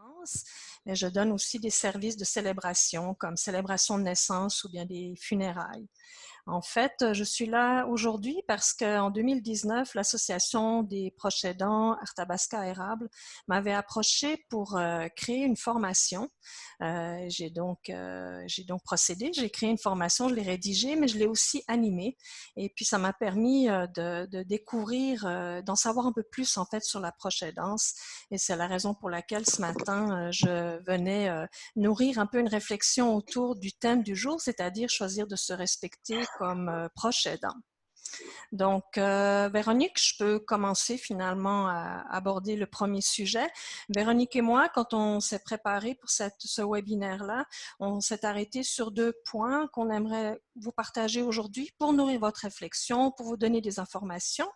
danse, mais je donne aussi des services de célébration, comme célébration de naissance ou bien des funérailles. En fait, je suis là aujourd'hui parce qu'en 2019, l'association des proches aidants Arthabasca Érable m'avait approché pour créer une formation. J'ai donc procédé, j'ai créé une formation, je l'ai rédigée, mais je l'ai aussi animée. Et puis ça m'a permis de découvrir, d'en savoir un peu plus en fait sur la proche aidance. Et c'est la raison pour laquelle ce matin, je venais nourrir un peu une réflexion autour du thème du jour, c'est-à-dire choisir de se respecter comme proche aidant. Donc, Véronique, je peux commencer finalement à aborder le premier sujet. Véronique et moi, quand on s'est préparé pour ce webinaire-là, on s'est arrêté sur 2 points qu'on aimerait vous partager aujourd'hui pour nourrir votre réflexion, pour vous donner des informations.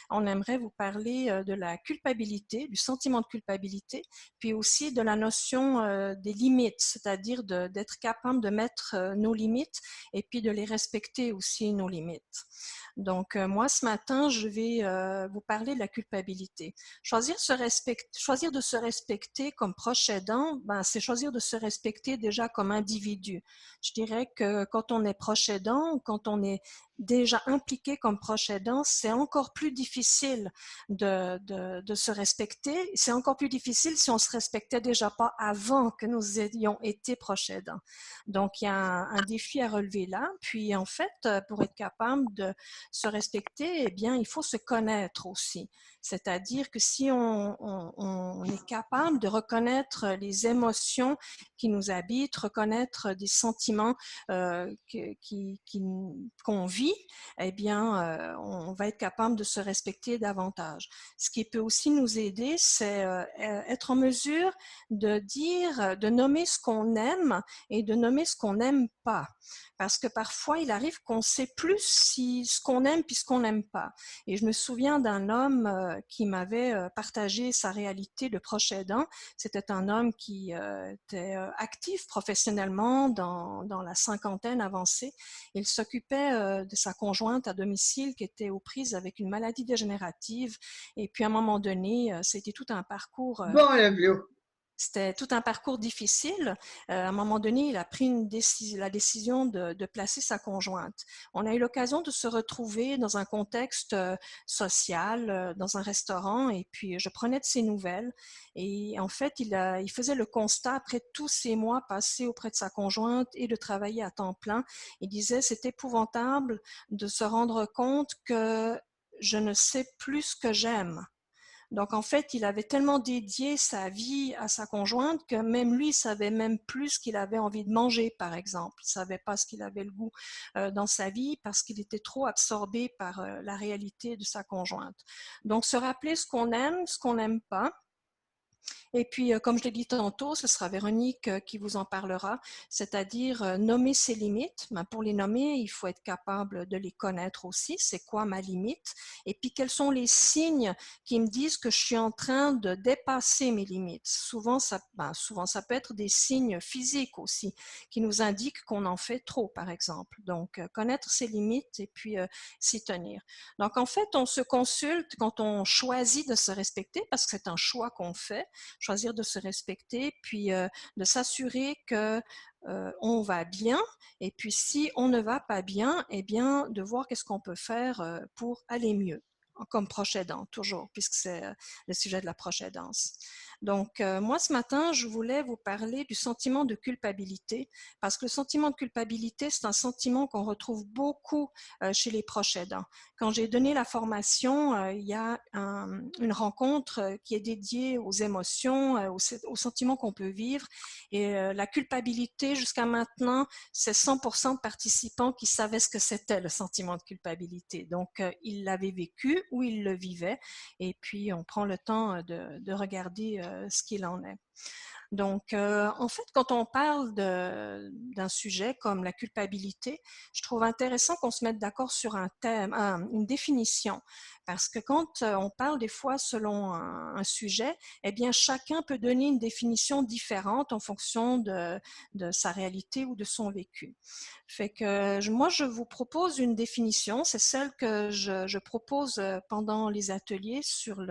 On aimerait vous parler de la culpabilité, du sentiment de culpabilité, puis aussi de la notion des limites, c'est-à-dire d'être capable de mettre nos limites et puis de les respecter aussi, nos limites. Donc, moi, ce matin, je vais vous parler de la culpabilité. Choisir de se respecter comme proche aidant, ben, c'est choisir de se respecter déjà comme individu. Je dirais que quand on est proche aidant, quand on est déjà impliqué comme proche aidant, c'est encore plus difficile de se respecter. C'est encore plus difficile si on se respectait déjà pas avant que nous ayons été proche aidants. Donc, il y a un défi à relever là. Puis, en fait, pour être capable de se respecter, eh bien, il faut se connaître aussi. C'est-à-dire que si on est capable de reconnaître les émotions qui nous habitent, reconnaître des sentiments qu'on vit, eh bien, on va être capable de se respecter davantage. Ce qui peut aussi nous aider, c'est être en mesure de dire, de nommer ce qu'on aime et de nommer ce qu'on n'aime pas. Parce que parfois, il arrive qu'on sait plus ce qu'on aime puis ce qu'on n'aime pas. Et je me souviens d'un homme qui m'avait partagé sa réalité de proche aidant. C'était un homme qui était actif professionnellement dans la cinquantaine avancée. Il s'occupait de sa conjointe à domicile qui était aux prises avec une maladie dégénérative. Et puis à un moment donné, c'était tout un parcours Bon, le bio. C'était tout un parcours difficile. À un moment donné, il a pris la décision de placer sa conjointe. On a eu l'occasion de se retrouver dans un contexte social, dans un restaurant, et puis je prenais de ses nouvelles. Et en fait, il faisait le constat, après tous ces mois passés auprès de sa conjointe et de travailler à temps plein, il disait, c'est épouvantable de se rendre compte que je ne sais plus ce que j'aime. Donc, en fait, il avait tellement dédié sa vie à sa conjointe que même lui, il savait même plus ce qu'il avait envie de manger, par exemple. Il savait pas ce qu'il avait le goût dans sa vie parce qu'il était trop absorbé par la réalité de sa conjointe. Donc, se rappeler ce qu'on n'aime pas, et puis, comme je l'ai dit tantôt, ce sera Véronique qui vous en parlera, c'est-à-dire nommer ses limites. Ben, pour les nommer, il faut être capable de les connaître aussi. C'est quoi ma limite? Et puis, quels sont les signes qui me disent que je suis en train de dépasser mes limites? Souvent, ça peut être des signes physiques aussi qui nous indiquent qu'on en fait trop, par exemple. Donc, connaître ses limites et puis s'y tenir. Donc, en fait, on se consulte quand on choisit de se respecter parce que c'est un choix qu'on fait, choisir de se respecter, puis de s'assurer que on va bien, et puis si on ne va pas bien, eh bien de voir qu'est-ce qu'on peut faire pour aller mieux, comme proche aidant, toujours, puisque c'est le sujet de la proche aidance. Donc, moi, ce matin, je voulais vous parler du sentiment de culpabilité, parce que le sentiment de culpabilité, c'est un sentiment qu'on retrouve beaucoup chez les proches aidants. Quand j'ai donné la formation, il y a une rencontre qui est dédiée aux émotions, aux sentiments qu'on peut vivre. Et la culpabilité, jusqu'à maintenant, c'est 100% de participants qui savaient ce que c'était le sentiment de culpabilité. Donc, ils l'avaient vécu ou ils le vivaient. Et puis, on prend le temps de regarder ce qu'il en est. Donc, en fait, quand on parle d'un sujet comme la culpabilité, je trouve intéressant qu'on se mette d'accord sur un thème, une définition, parce que quand on parle des fois selon un sujet, eh bien, chacun peut donner une définition différente en fonction de sa réalité ou de son vécu. Fait que moi, je vous propose une définition, c'est celle que je propose pendant les ateliers sur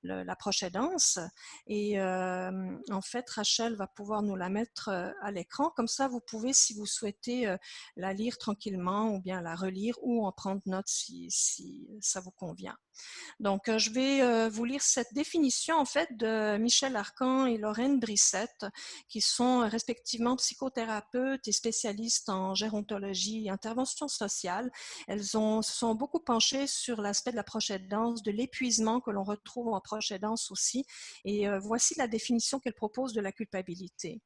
la proche aidance. Et en fait, peut-être Rachel va pouvoir nous la mettre à l'écran. Comme ça, vous pouvez, si vous souhaitez, la lire tranquillement ou bien la relire ou en prendre note si ça vous convient. Donc, je vais vous lire cette définition en fait de Michel Arcan et Lorraine Brissette, qui sont respectivement psychothérapeutes et spécialistes en gérontologie et intervention sociale. Elles se sont beaucoup penchées sur l'aspect de la proche aidance, de l'épuisement que l'on retrouve en proche aidance aussi. Et voici la définition qu'elles proposent de la culpabilité.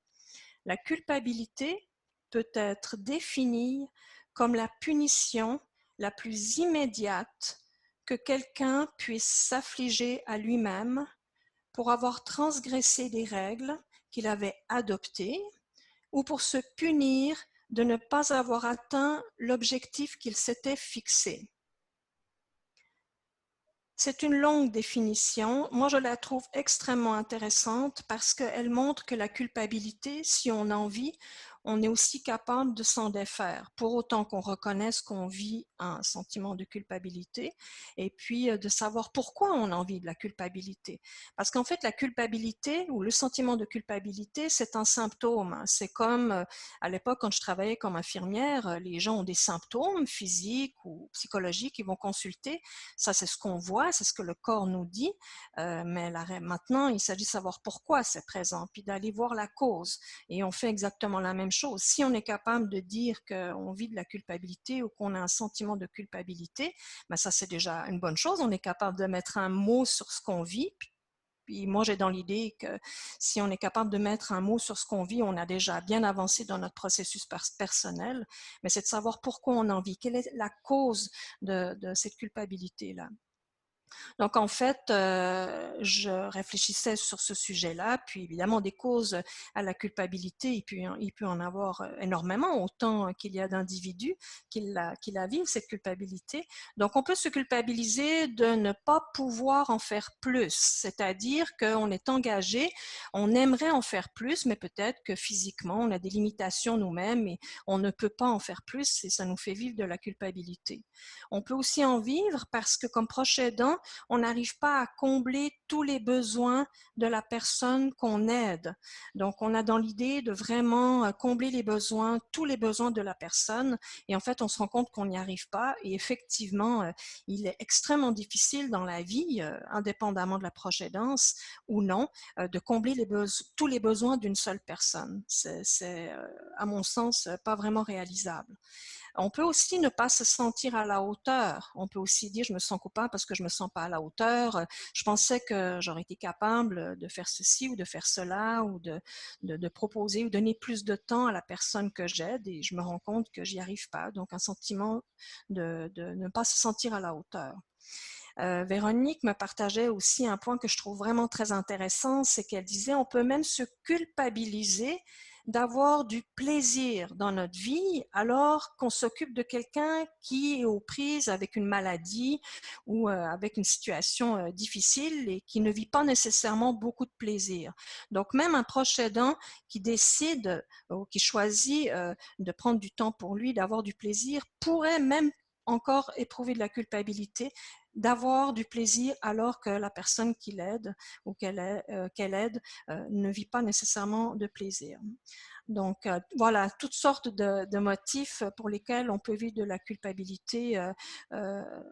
La culpabilité peut être définie comme la punition la plus immédiate que quelqu'un puisse s'affliger à lui-même pour avoir transgressé des règles qu'il avait adoptées ou pour se punir de ne pas avoir atteint l'objectif qu'il s'était fixé. C'est une longue définition. Moi, je la trouve extrêmement intéressante parce qu'elle montre que la culpabilité, si on en vit, on est aussi capable de s'en défaire, pour autant qu'on reconnaisse qu'on vit un sentiment de culpabilité et puis de savoir pourquoi on en vit de la culpabilité. Parce qu'en fait, la culpabilité ou le sentiment de culpabilité, c'est un symptôme. C'est comme à l'époque, quand je travaillais comme infirmière, les gens ont des symptômes physiques ou psychologiques, ils vont consulter. Ça, c'est ce qu'on voit, c'est ce que le corps nous dit, mais maintenant, il s'agit de savoir pourquoi c'est présent, puis d'aller voir la cause. Et on fait exactement la même chose. Si on est capable de dire qu'on vit de la culpabilité ou qu'on a un sentiment de culpabilité, ben ça, c'est déjà une bonne chose. On est capable de mettre un mot sur ce qu'on vit. Puis moi, j'ai dans l'idée que si on est capable de mettre un mot sur ce qu'on vit, on a déjà bien avancé dans notre processus personnel, mais c'est de savoir pourquoi on en vit, quelle est la cause de cette culpabilité-là. Donc, en fait, je réfléchissais sur ce sujet-là, puis évidemment, des causes à la culpabilité, il peut en avoir énormément, autant qu'il y a d'individus qui la vivent, cette culpabilité. Donc, on peut se culpabiliser de ne pas pouvoir en faire plus, c'est-à-dire qu'on est engagé, on aimerait en faire plus, mais peut-être que physiquement, on a des limitations nous-mêmes et on ne peut pas en faire plus et ça nous fait vivre de la culpabilité. On peut aussi en vivre parce que comme proche aidant, on n'arrive pas à combler tous les besoins de la personne qu'on aide. Donc, on a dans l'idée de vraiment combler les besoins, tous les besoins de la personne. Et en fait, on se rend compte qu'on n'y arrive pas. Et effectivement, il est extrêmement difficile dans la vie, indépendamment de la proche aidance ou non, de combler tous les besoins d'une seule personne. C'est à mon sens, pas vraiment réalisable. On peut aussi ne pas se sentir à la hauteur. On peut aussi dire je me sens coupable parce que je me sens pas à la hauteur. Je pensais que j'aurais été capable de faire ceci ou de faire cela ou de proposer ou donner plus de temps à la personne que j'aide et je me rends compte que j'y arrive pas. Donc un sentiment de ne pas se sentir à la hauteur. Véronique me partageait aussi un point que je trouve vraiment très intéressant, c'est qu'elle disait on peut même se culpabiliser d'avoir du plaisir dans notre vie alors qu'on s'occupe de quelqu'un qui est aux prises avec une maladie ou avec une situation difficile et qui ne vit pas nécessairement beaucoup de plaisir. Donc même un proche aidant qui décide ou qui choisit de prendre du temps pour lui, d'avoir du plaisir, pourrait même encore éprouver de la culpabilité d'avoir du plaisir alors que la personne qui l'aide ou qu'elle aide ne vit pas nécessairement de plaisir. Donc voilà, toutes sortes de motifs pour lesquels on peut vivre de la culpabilité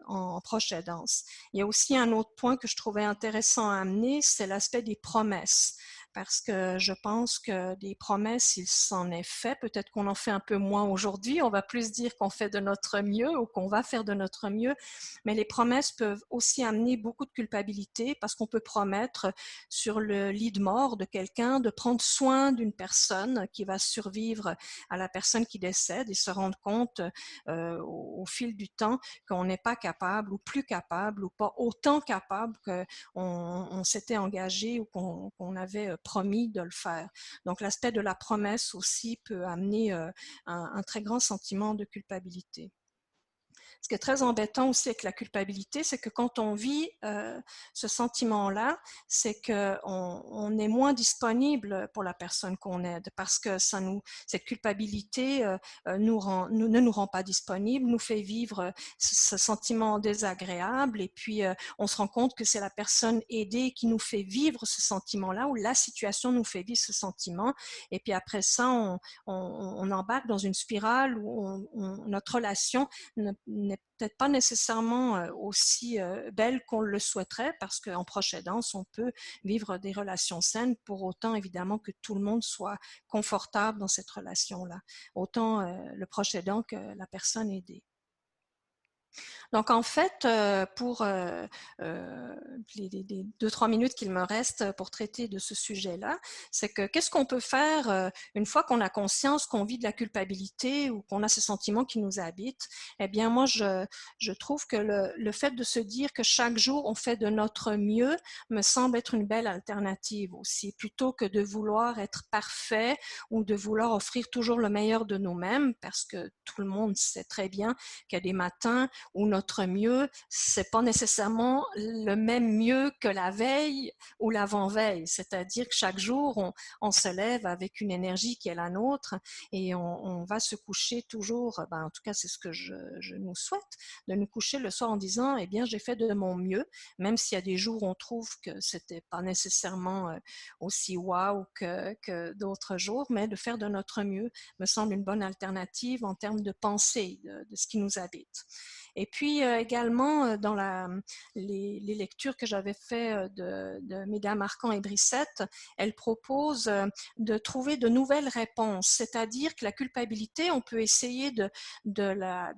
en proche aidance. Il y a aussi un autre point que je trouvais intéressant à amener, c'est l'aspect des promesses. Parce que je pense que des promesses, il s'en est fait. Peut-être qu'on en fait un peu moins aujourd'hui. On va plus dire qu'on fait de notre mieux ou qu'on va faire de notre mieux. Mais les promesses peuvent aussi amener beaucoup de culpabilité parce qu'on peut promettre sur le lit de mort de quelqu'un de prendre soin d'une personne qui va survivre à la personne qui décède et se rendre compte au fil du temps qu'on n'est pas capable ou plus capable ou pas autant capable qu'on s'était engagé ou qu'on avait promis de le faire. Donc l'aspect de la promesse aussi peut amener un très grand sentiment de culpabilité. Ce qui est très embêtant aussi avec la culpabilité, c'est que quand on vit ce sentiment-là, c'est qu'on est moins disponible pour la personne qu'on aide parce que cette culpabilité ne nous rend pas disponible, nous fait vivre ce sentiment désagréable et puis on se rend compte que c'est la personne aidée qui nous fait vivre ce sentiment-là ou la situation nous fait vivre ce sentiment et puis après ça, on embarque dans une spirale où notre relation n'est peut-être pas nécessairement aussi belle qu'on le souhaiterait parce qu'en proche aidance, on peut vivre des relations saines pour autant évidemment que tout le monde soit confortable dans cette relation-là. Autant le proche aidant que la personne aidée. Donc en fait, pour les 2-3 minutes qu'il me reste pour traiter de ce sujet-là, c'est que qu'est-ce qu'on peut faire une fois qu'on a conscience qu'on vit de la culpabilité ou qu'on a ce sentiment qui nous habite? Eh bien moi, je trouve que le fait de se dire que chaque jour on fait de notre mieux me semble être une belle alternative aussi, plutôt que de vouloir être parfait ou de vouloir offrir toujours le meilleur de nous-mêmes, parce que tout le monde sait très bien qu'il y a des matins où notre mieux, c'est pas nécessairement le même mieux que la veille ou l'avant-veille. C'est-à-dire que chaque jour, on se lève avec une énergie qui est la nôtre et on va se coucher toujours, en tout cas c'est ce que je nous souhaite, de nous coucher le soir en disant, eh bien j'ai fait de mon mieux, même s'il y a des jours où on trouve que c'était pas nécessairement aussi waouh que d'autres jours, mais de faire de notre mieux me semble une bonne alternative en termes de pensée, de ce qui nous habite. Et puis également dans les lectures que j'avais faites de Méga Marquand et Brissette, elles proposent de trouver de nouvelles réponses, c'est-à-dire que la culpabilité, on peut essayer de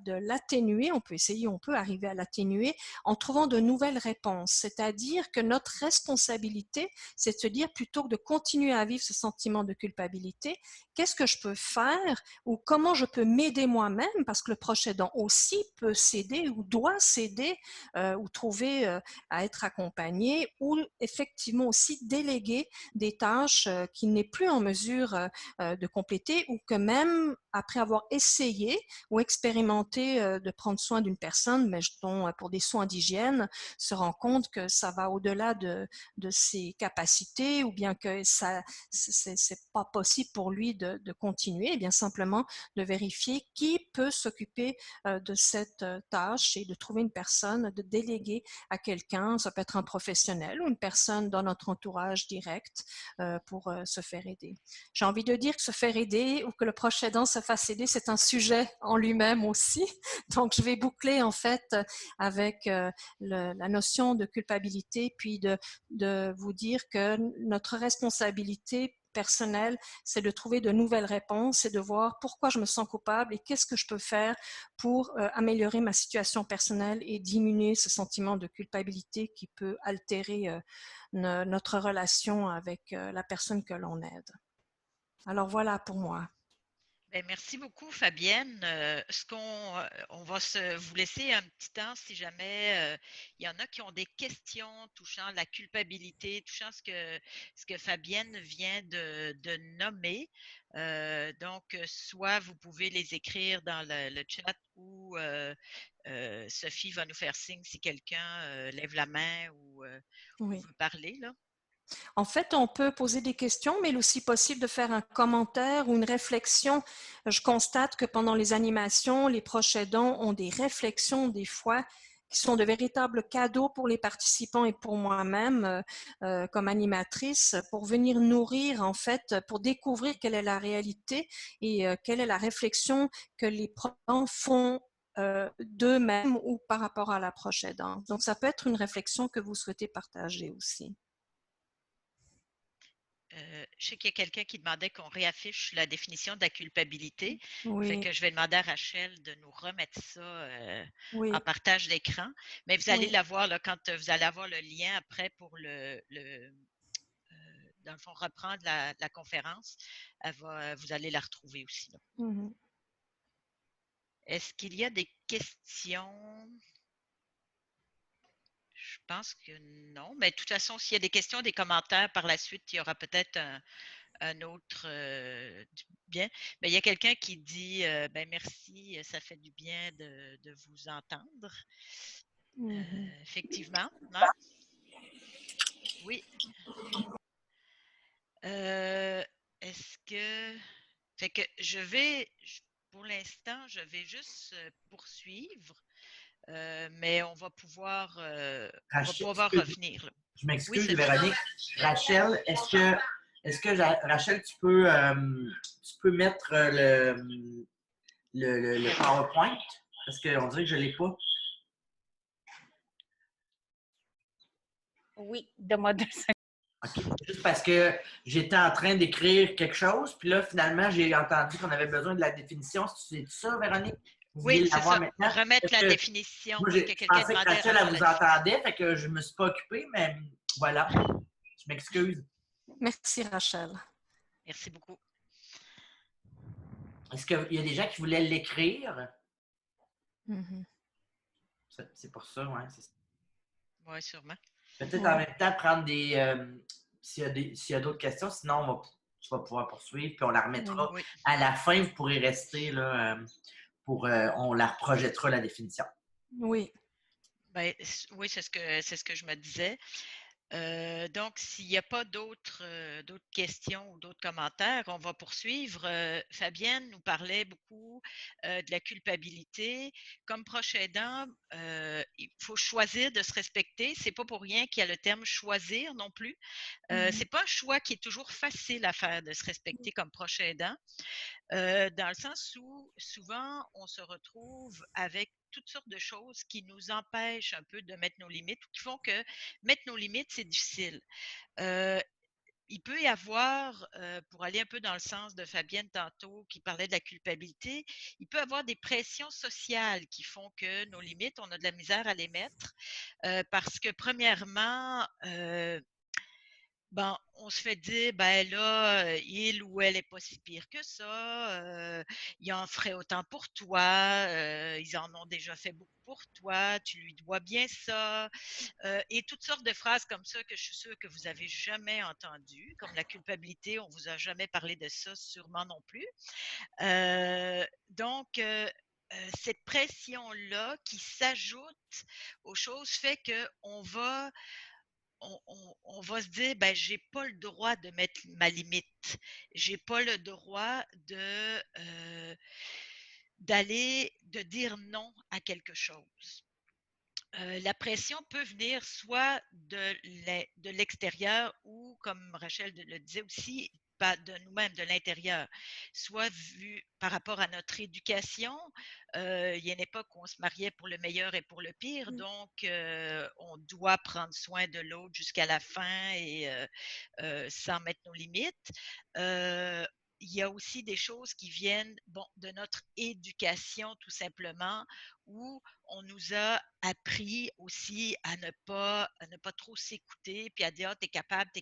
l'atténuer, on peut arriver à l'atténuer en trouvant de nouvelles réponses, c'est-à-dire que notre responsabilité, c'est de se dire plutôt que de continuer à vivre ce sentiment de culpabilité, qu'est-ce que je peux faire ou comment je peux m'aider moi-même, parce que le proche aidant aussi peut s'aider ou doit s'aider ou trouver à être accompagné ou effectivement aussi déléguer des tâches qu'il n'est plus en mesure de compléter ou que même après avoir essayé ou expérimenté de prendre soin d'une personne, mais dont pour des soins d'hygiène, se rend compte que ça va au-delà de ses capacités ou bien que ça c'est pas possible pour lui de continuer, et bien simplement de vérifier qui peut s'occuper de cette tâche et de trouver une personne, de déléguer à quelqu'un, ça peut être un professionnel ou une personne dans notre entourage direct pour se faire aider. J'ai envie de dire que se faire aider ou que le proche aidant se fasse aider, c'est un sujet en lui-même aussi. Donc, je vais boucler en fait avec la notion de culpabilité, puis de vous dire que notre responsabilité personnelle, c'est de trouver de nouvelles réponses et de voir pourquoi je me sens coupable et qu'est-ce que je peux faire pour améliorer ma situation personnelle et diminuer ce sentiment de culpabilité qui peut altérer notre relation avec la personne que l'on aide. Alors voilà pour moi. Ben, merci beaucoup, Fabienne. On va vous laisser un petit temps si jamais il y en a qui ont des questions touchant la culpabilité, touchant ce que Fabienne vient de nommer. Donc, soit vous pouvez les écrire dans le chat ou Sophie va nous faire signe si quelqu'un lève la main ou Oui. veut parler, là. En fait, on peut poser des questions, mais il est aussi possible de faire un commentaire ou une réflexion. Je constate que pendant les animations, les proches aidants ont des réflexions des fois qui sont de véritables cadeaux pour les participants et pour moi-même comme animatrice pour venir nourrir en fait, pour découvrir quelle est la réalité et quelle est la réflexion que les proches font d'eux-mêmes ou par rapport à la proche aidante. Donc, ça peut être une réflexion que vous souhaitez partager aussi. Je sais qu'il y a quelqu'un qui demandait qu'on réaffiche la définition de la culpabilité. Fait Oui, que je vais demander à Rachel de nous remettre ça en oui. partage d'écran. Mais vous allez Oui. l'avoir là, quand vous allez avoir le lien après pour dans le fond, reprendre la conférence. Vous allez la retrouver aussi, là. Mhm. Est-ce qu'il y a des questions? Je pense que non. Mais de toute façon, s'il y a des questions, des commentaires par la suite, il y aura peut-être un autre du bien. Ben, il y a quelqu'un qui dit ben, merci, ça fait du bien de vous entendre. Effectivement, hein? Oui. Est-ce que. Fait que pour l'instant, je vais juste poursuivre, mais on va Rachel, pouvoir revenir, là. je Oui, m'excuse, Sophie? Véronique. Rachel, Rachel, tu peux mettre le PowerPoint? Parce qu'on dirait que je ne l'ai pas. Oui, donne-moi 2 secondes. OK. Juste parce que j'étais en train d'écrire quelque chose, puis là, finalement, j'ai entendu qu'on avait besoin de la définition. C'est ça, Véronique? Vous Oui, vouliez c'est l'avoir ça. maintenant? Remettre Parce la que définition, moi, parce que je quelqu'un pensais que demandait Rachel, refaire elle la vous définition. entendait, fait que je ne me suis pas occupée, mais voilà. Je m'excuse. Merci, Rachel. Merci beaucoup. Est-ce qu'il y a des gens qui voulaient l'écrire? C'est pour ça, oui. Oui, sûrement. Peut-être en même temps prendre s'il y a d'autres questions, sinon tu vas pouvoir poursuivre, puis on la remettra Oui. à la fin, vous pourrez rester là, on la reprojettera la définition. Oui. Ben, oui, c'est ce que je me disais. Donc, s'il n'y a pas d'autres questions ou d'autres commentaires, on va poursuivre. Fabienne nous parlait beaucoup de la culpabilité. Comme proche aidant, il faut choisir de se respecter. C'est pas pour rien qu'il y a le terme choisir non plus. C'est pas un choix qui est toujours facile à faire de se respecter comme proche aidant. Dans le sens où souvent on se retrouve avec toutes sortes de choses qui nous empêchent un peu de mettre nos limites ou qui font que mettre nos limites, c'est difficile. Il peut y avoir, pour aller un peu dans le sens de Fabienne tantôt qui parlait de la culpabilité, il peut y avoir des pressions sociales qui font que nos limites, on a de la misère à les mettre parce que premièrement, ben, on se fait dire, ben là, il ou elle est pas si pire que ça, il en ferait autant pour toi, ils en ont déjà fait beaucoup pour toi, tu lui dois bien ça, et toutes sortes de phrases comme ça que je suis sûre que vous avez jamais entendues, comme la culpabilité, on vous a jamais parlé de ça, sûrement non plus. Donc, cette pression-là qui s'ajoute aux choses fait qu'on va on va se dire, ben, j'ai pas le droit de mettre ma limite. J'ai pas le droit de dire non à quelque chose. La pression peut venir soit de l'extérieur ou, comme Rachel le disait aussi, pas de nous-mêmes, de l'intérieur, soit vu par rapport à notre éducation. Il y a une époque où on se mariait pour le meilleur et pour le pire, donc on doit prendre soin de l'autre jusqu'à la fin et sans mettre nos limites. Il y a aussi des choses qui viennent de notre éducation, tout simplement, où on nous a appris aussi à ne pas trop s'écouter, puis à dire, ah, t'es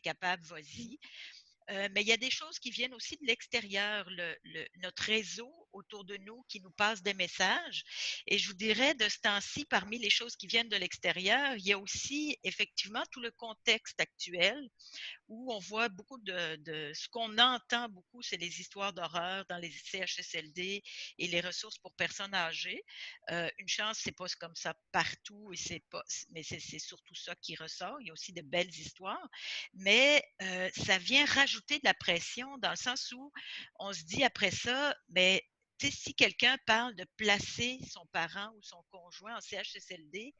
capable, vas-y. Mais il y a des choses qui viennent aussi de l'extérieur, notre réseau autour de nous qui nous passe des messages. Et je vous dirais, de ce temps-ci, parmi les choses qui viennent de l'extérieur, il y a aussi effectivement tout le contexte actuel où on voit beaucoup ce qu'on entend beaucoup, c'est les histoires d'horreur dans les CHSLD et les ressources pour personnes âgées. Une chance, c'est pas comme ça partout et mais c'est surtout ça qui ressort. Il y a aussi de belles histoires, mais ça vient rajouter de la pression dans le sens où on se dit après ça, mais si quelqu'un parle de placer son parent ou son conjoint en CHSLD,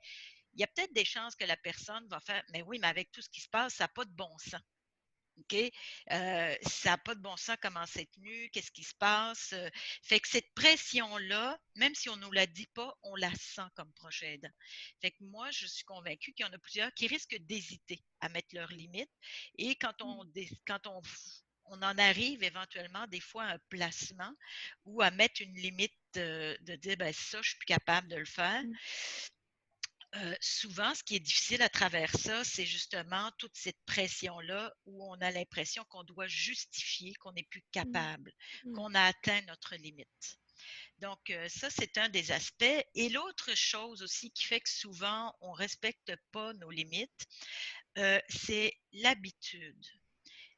il y a peut-être des chances que la personne va faire, mais oui, mais avec tout ce qui se passe, ça n'a pas de bon sens. OK? Ça n'a pas de bon sens comment c'est tenu, qu'est-ce qui se passe. Fait que cette pression-là, même si on ne nous la dit pas, on la sent comme proche aidant. Fait que moi, je suis convaincue qu'il y en a plusieurs qui risquent d'hésiter à mettre leurs limites. Et quand on en arrive éventuellement des fois à un placement ou à mettre une limite de dire, ben ça, je suis plus capable de le faire. Souvent, ce qui est difficile à travers ça, c'est justement toute cette pression-là où on a l'impression qu'on doit justifier qu'on n'est plus capable, qu'on a atteint notre limite. Donc, ça, c'est un des aspects. Et l'autre chose aussi qui fait que souvent, on ne respecte pas nos limites, c'est l'habitude.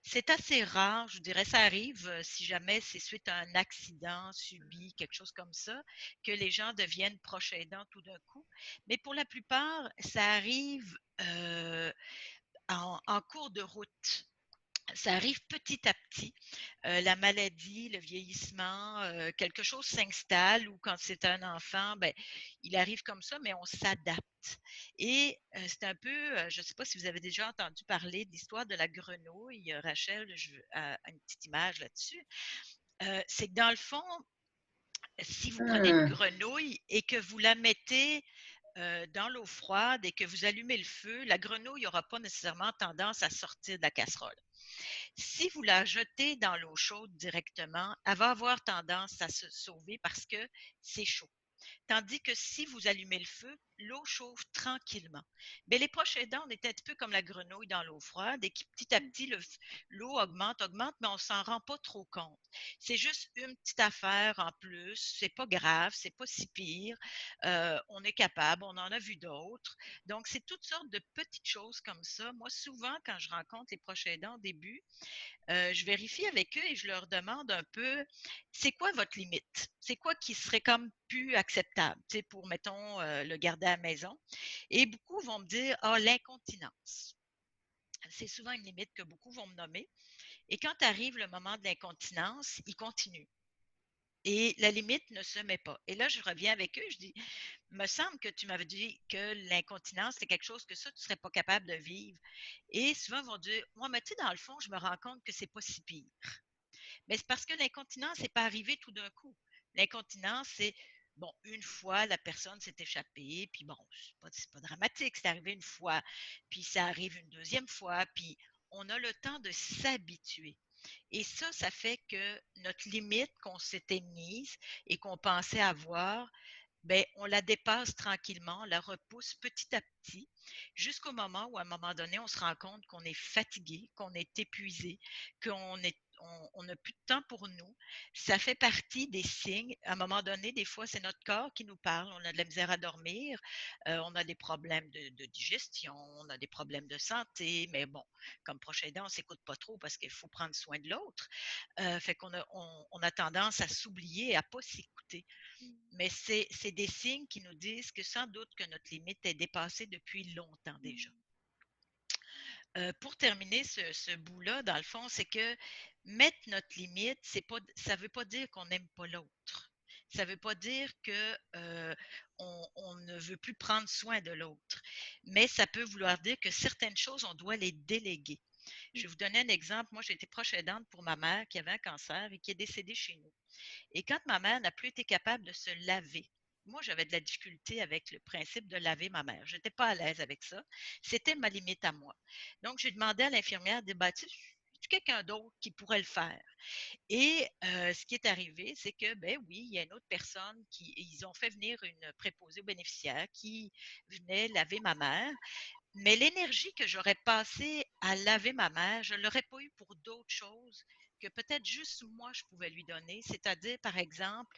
C'est assez rare, je dirais, ça arrive si jamais c'est suite à un accident subi, quelque chose comme ça, que les gens deviennent proches aidants tout d'un coup. Mais pour la plupart, ça arrive en cours de route. Ça arrive petit à petit. La maladie, le vieillissement, quelque chose s'installe ou quand c'est un enfant, ben, il arrive comme ça, mais on s'adapte. Et c'est un peu, je ne sais pas si vous avez déjà entendu parler de l'histoire de la grenouille. Rachel, une petite image là-dessus. C'est que dans le fond, si vous prenez une Hmm. grenouille et que vous la mettez dans l'eau froide et que vous allumez le feu, la grenouille n'aura pas nécessairement tendance à sortir de la casserole. Si vous la jetez dans l'eau chaude directement, elle va avoir tendance à se sauver parce que c'est chaud. Tandis que si vous allumez le feu, l'eau chauffe tranquillement. Mais les proches aidants, on est un petit peu comme la grenouille dans l'eau froide et qui petit à petit, l'eau augmente, augmente, mais on s'en rend pas trop compte. C'est juste une petite affaire en plus. C'est pas grave, c'est pas si pire. On est capable, on en a vu d'autres. Donc, c'est toutes sortes de petites choses comme ça. Moi, souvent, quand je rencontre les proches aidants au début, je vérifie avec eux et je leur demande un peu, c'est quoi votre limite? C'est quoi qui serait comme plus acceptable, tu sais, pour, mettons, le garder à la maison? Et beaucoup vont me dire, ah, l'incontinence. C'est souvent une limite que beaucoup vont me nommer. Et quand arrive le moment de l'incontinence, ils continuent. Et la limite ne se met pas. Et là, je reviens avec eux, je dis, me semble que tu m'avais dit que l'incontinence, c'est quelque chose que ça, tu ne serais pas capable de vivre. Et souvent, ils vont dire, moi, mais tu sais, dans le fond, je me rends compte que c'est pas si pire. Mais c'est parce que l'incontinence n'est pas arrivé tout d'un coup. L'incontinence, c'est, bon, une fois, la personne s'est échappée, puis bon, c'est pas dramatique, c'est arrivé une fois, puis ça arrive une deuxième fois, puis on a le temps de s'habituer. Et ça fait que notre limite qu'on s'était mise et qu'on pensait avoir, ben, on la dépasse tranquillement, on la repousse petit à petit, jusqu'au moment où, à un moment donné, on se rend compte qu'on est fatigué, qu'on est épuisé, on n'a plus de temps pour nous. Ça fait partie des signes. À un moment donné, des fois, c'est notre corps qui nous parle. On a de la misère à dormir, on a des problèmes de digestion, on a des problèmes de santé, mais bon, comme proche aidant, on ne s'écoute pas trop parce qu'il faut prendre soin de l'autre. Fait qu'on on a tendance à s'oublier et à ne pas s'écouter. Mais c'est des signes qui nous disent que sans doute que notre limite est dépassée depuis longtemps déjà. Pour terminer ce bout-là, dans le fond, c'est que mettre notre limite, ça ne veut pas dire qu'on n'aime pas l'autre. Ça ne veut pas dire que on ne veut plus prendre soin de l'autre. Mais ça peut vouloir dire que certaines choses, on doit les déléguer. Je vais vous donner un exemple. Moi, j'ai été proche aidante pour ma mère qui avait un cancer et qui est décédée chez nous. Et quand ma mère n'a plus été capable de se laver, moi, j'avais de la difficulté avec le principe de laver ma mère. Je n'étais pas à l'aise avec ça. C'était ma limite à moi. Donc, j'ai demandé à l'infirmière de bâtir quelqu'un d'autre qui pourrait le faire. Et ce qui est arrivé, c'est que, ben oui, il y a une autre personne ils ont fait venir une préposée aux bénéficiaires qui venait laver ma mère. Mais l'énergie que j'aurais passée à laver ma mère, je ne l'aurais pas eu pour d'autres choses que peut-être juste moi je pouvais lui donner, c'est-à-dire par exemple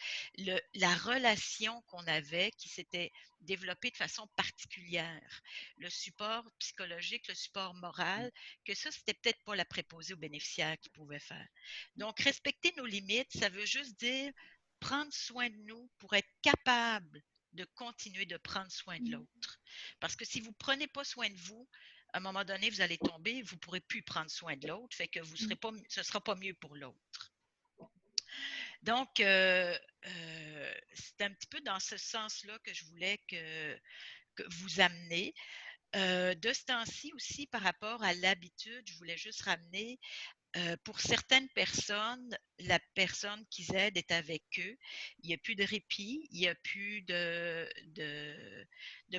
la relation qu'on avait qui s'était développée de façon particulière, le support psychologique, le support moral, que ça c'était peut-être pas la préposée aux bénéficiaires qui pouvait faire. Donc respecter nos limites, ça veut juste dire prendre soin de nous pour être capable de continuer de prendre soin de l'autre. Parce que si vous ne prenez pas soin de vous, à un moment donné, vous allez tomber, vous ne pourrez plus prendre soin de l'autre, fait que ce ne sera pas mieux pour l'autre. Donc, c'est un petit peu dans ce sens-là que je voulais que vous amener. De ce temps-ci aussi, par rapport à l'habitude, je voulais juste ramener pour certaines personnes, la personne qu'ils aident est avec eux. Il n'y a plus de répit, il n'y a plus de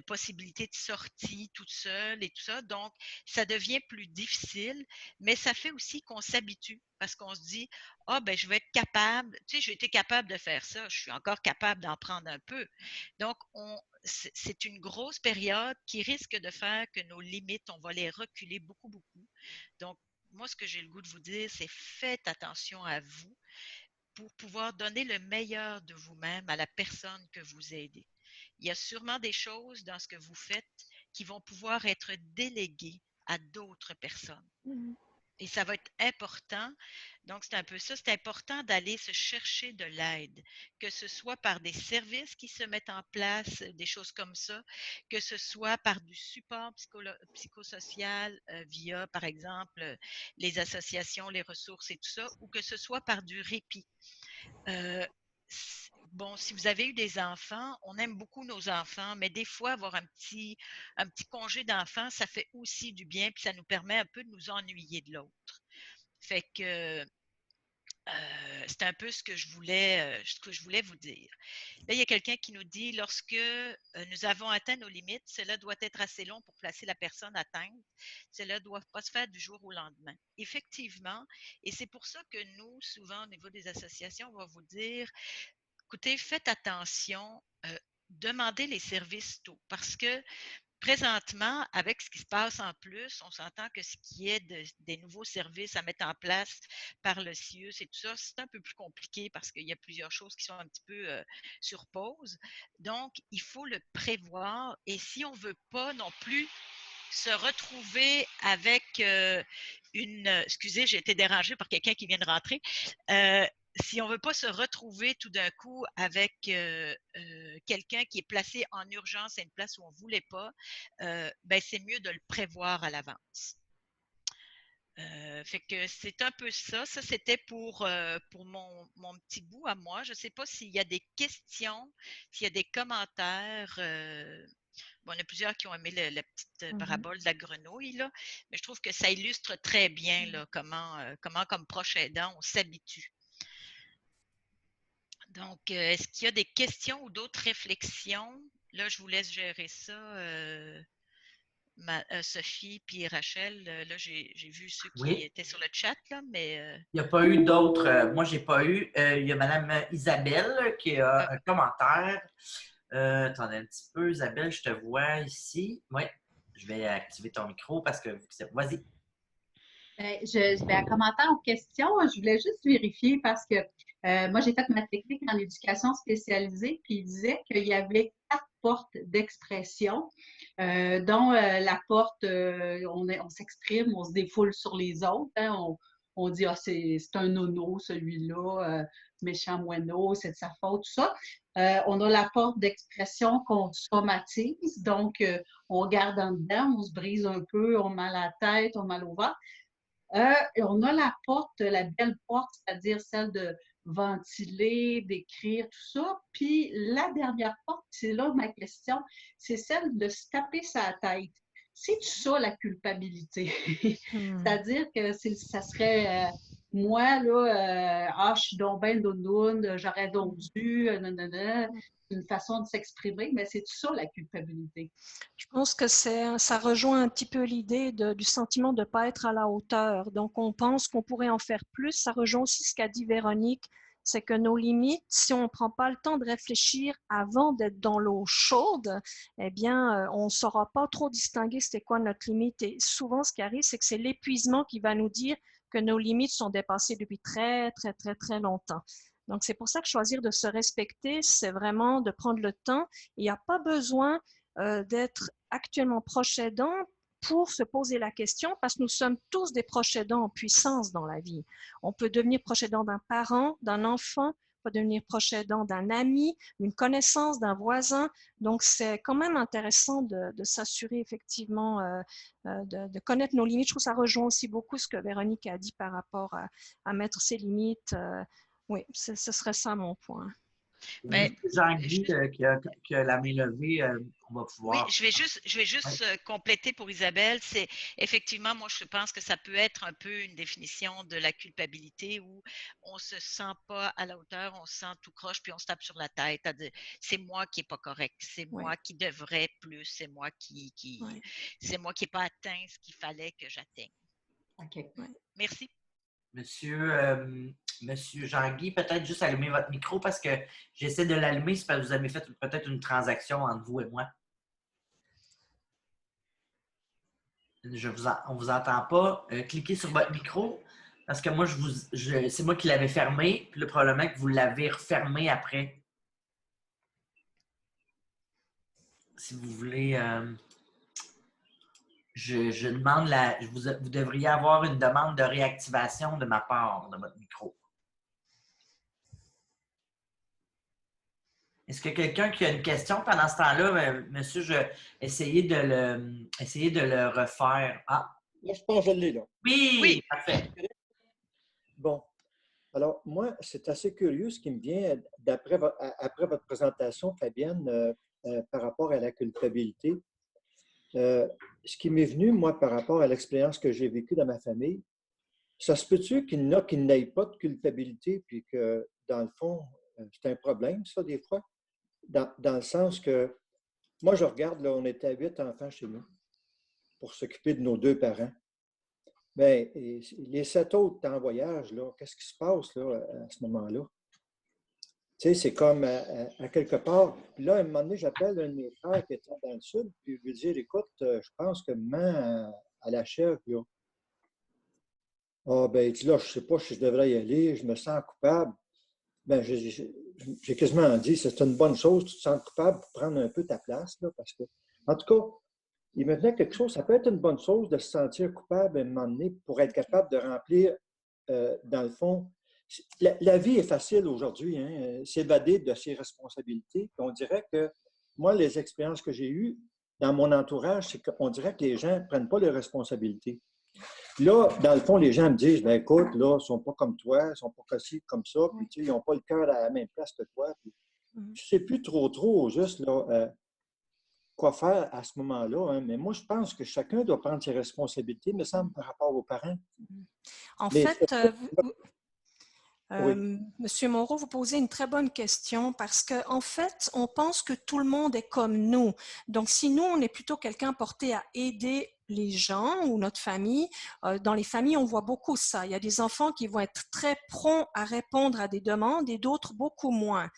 possibilité de sortie toute seule et tout ça. Donc, ça devient plus difficile, mais ça fait aussi qu'on s'habitue parce qu'on se dit, ah, ben, je vais être capable, tu sais, j'ai été capable de faire ça, je suis encore capable d'en prendre un peu. Donc, c'est une grosse période qui risque de faire que nos limites, on va les reculer beaucoup, beaucoup. Donc, moi, ce que j'ai le goût de vous dire, c'est faites attention à vous pour pouvoir donner le meilleur de vous-même à la personne que vous aidez. Il y a sûrement des choses dans ce que vous faites qui vont pouvoir être déléguées à d'autres personnes. Et ça va être important. Donc, c'est un peu ça. C'est important d'aller se chercher de l'aide, que ce soit par des services qui se mettent en place, des choses comme ça, que ce soit par du support psychosocial via, par exemple, les associations, les ressources et tout ça, ou que ce soit par du répit. Euh, bon, si vous avez eu des enfants, on aime beaucoup nos enfants, mais des fois, avoir un petit congé d'enfants, ça fait aussi du bien, puis ça nous permet un peu de nous ennuyer de l'autre. Fait que c'est un peu ce que je voulais vous dire. Là, il y a quelqu'un qui nous dit, lorsque nous avons atteint nos limites, cela doit être assez long pour placer la personne atteinte. Cela ne doit pas se faire du jour au lendemain. Effectivement, et c'est pour ça que nous, souvent, au niveau des associations, on va vous dire, écoutez, faites attention, demandez les services tôt, parce que présentement, avec ce qui se passe en plus, on s'entend que ce qui est des nouveaux services à mettre en place par le CIUS et tout ça, c'est un peu plus compliqué parce qu'il y a plusieurs choses qui sont un petit peu sur pause. Donc, il faut le prévoir et si on ne veut pas non plus se retrouver avec excusez, j'ai été dérangée par quelqu'un qui vient de rentrer. Si on ne veut pas se retrouver tout d'un coup avec quelqu'un qui est placé en urgence à une place où on ne voulait pas, ben c'est mieux de le prévoir à l'avance. Fait que c'est un peu ça. Ça, c'était pour mon petit bout à moi. Je ne sais pas s'il y a des questions, s'il y a des commentaires. Bon, il y en a plusieurs qui ont aimé la petite parabole de la grenouille, là, mais je trouve que ça illustre très bien là, comment, comme proche aidant, on s'habitue. Donc, est-ce qu'il y a des questions ou d'autres réflexions? Là, je vous laisse gérer ça, Sophie puis Rachel. Là, j'ai vu ceux qui Oui. étaient sur le chat, là, mais... Il n'y a pas eu d'autres. Moi, j'ai pas eu. Il y a Mme Isabelle qui a un commentaire. Attendez un petit peu. Isabelle, je te vois ici. Oui, je vais activer ton micro parce que vas-y. Je vais commenter aux questions. Je voulais juste vérifier parce que moi, j'ai fait ma technique en éducation spécialisée, puis il disait qu'il y avait 4 portes d'expression, dont la porte, on s'exprime, on se défoule sur les autres. Hein, on dit, ah, c'est un nono, celui-là, méchant moineau, c'est de sa faute, tout ça. On a la porte d'expression qu'on somatise, donc on garde en dedans, on se brise un peu, on a mal à la tête, on a mal au ventre. Et on a la porte, la belle porte, c'est-à-dire celle de ventiler, d'écrire, tout ça. Puis la dernière porte, c'est là ma question, c'est celle de se taper sa tête. C'est-tu ça la culpabilité? C'est-à-dire que ça serait moi, là, je suis donc ben doudoune, j'aurais donc dû, une façon de s'exprimer, mais c'est ça la culpabilité. Je pense que ça rejoint un petit peu l'idée du sentiment de ne pas être à la hauteur. Donc, on pense qu'on pourrait en faire plus. Ça rejoint aussi ce qu'a dit Véronique, c'est que nos limites, si on ne prend pas le temps de réfléchir avant d'être dans l'eau chaude, eh bien, on ne saura pas trop distinguer c'était quoi notre limite. Et souvent, ce qui arrive, c'est que c'est l'épuisement qui va nous dire que nos limites sont dépassées depuis très, très, très, très longtemps. Donc, c'est pour ça que choisir de se respecter, c'est vraiment de prendre le temps. Il n'y a pas besoin d'être actuellement proche aidant pour se poser la question, parce que nous sommes tous des proches aidants en puissance dans la vie. On peut devenir proche aidant d'un parent, d'un enfant, on peut devenir proche aidant d'un ami, d'une connaissance, d'un voisin. Donc, c'est quand même intéressant de s'assurer effectivement de connaître nos limites. Je trouve que ça rejoint aussi beaucoup ce que Véronique a dit par rapport à mettre ses limites. Oui, ce serait ça mon point. Ben, Jean-Guy qui a la main levée, on va pouvoir. Oui, je vais juste compléter pour Isabelle. C'est effectivement, moi, je pense que ça peut être un peu une définition de la culpabilité où on se sent pas à la hauteur, on se sent tout croche, puis on se tape sur la tête à dire c'est moi qui est pas correct, c'est moi qui devrais plus, c'est moi c'est moi qui n'ai pas atteint ce qu'il fallait que j'atteigne. OK. Merci. Monsieur Jean-Guy, peut-être juste allumer votre micro parce que j'essaie de l'allumer, c'est parce que vous avez fait peut-être une transaction entre vous et moi. On ne vous entend pas. Cliquez sur votre micro parce que moi, c'est moi qui l'avais fermé, puis le problème est que vous l'avez refermé après. Si vous voulez... je demande vous devriez avoir une demande de réactivation de ma part de votre micro. Est-ce que quelqu'un qui a une question pendant ce temps-là, monsieur, essayez de le refaire. Ah, Là, je pense que je l'ai, là. oui, parfait. Bon. Alors, moi, c'est assez curieux ce qui me vient après votre présentation, Fabienne, par rapport à la culpabilité. Ce qui m'est venu, moi, par rapport à l'expérience que j'ai vécue dans ma famille, ça se peut-tu qu'il y en a qui n'aient pas de culpabilité, puis que, dans le fond, c'est un problème, ça, des fois? Dans le sens que, moi, je regarde, là, on était à 8 enfants chez nous pour s'occuper de nos 2 parents. Bien, les 7 autres en voyage, là, qu'est-ce qui se passe là, à ce moment-là? Tu sais, c'est comme à quelque part. Puis là, à un moment donné, j'appelle un de mes frères qui était dans le sud, puis je lui dis, écoute, je pense que maman à la chèvre, là. Ah, ben, il dit là, je ne sais pas si je devrais y aller, je me sens coupable. Ben, j'ai quasiment dit, c'est une bonne chose, tu te sens coupable pour prendre un peu ta place, là, parce que, en tout cas, il me venait quelque chose, ça peut être une bonne chose de se sentir coupable à un moment donné pour être capable de remplir, dans le fond, la vie est facile aujourd'hui, hein, s'évader de ses responsabilités. Puis on dirait que moi, les expériences que j'ai eues dans mon entourage, c'est qu'on dirait que les gens ne prennent pas les responsabilités. Là, dans le fond, les gens me disent, ben écoute, là, ils ne sont pas comme toi, ils ne sont pas comme ça, puis tu sais, ils n'ont pas le cœur à la même place que toi. Puis, je ne sais plus trop juste là, quoi faire à ce moment-là, hein. Mais moi, je pense que chacun doit prendre ses responsabilités, me semble, par rapport aux parents. En Mais fait, oui. Monsieur Moreau, vous posez une très bonne question parce qu'en fait, on pense que tout le monde est comme nous. Donc, si nous, on est plutôt quelqu'un porté à aider les gens ou notre famille, dans les familles, on voit beaucoup ça. Il y a des enfants qui vont être très prompts à répondre à des demandes et d'autres beaucoup moins.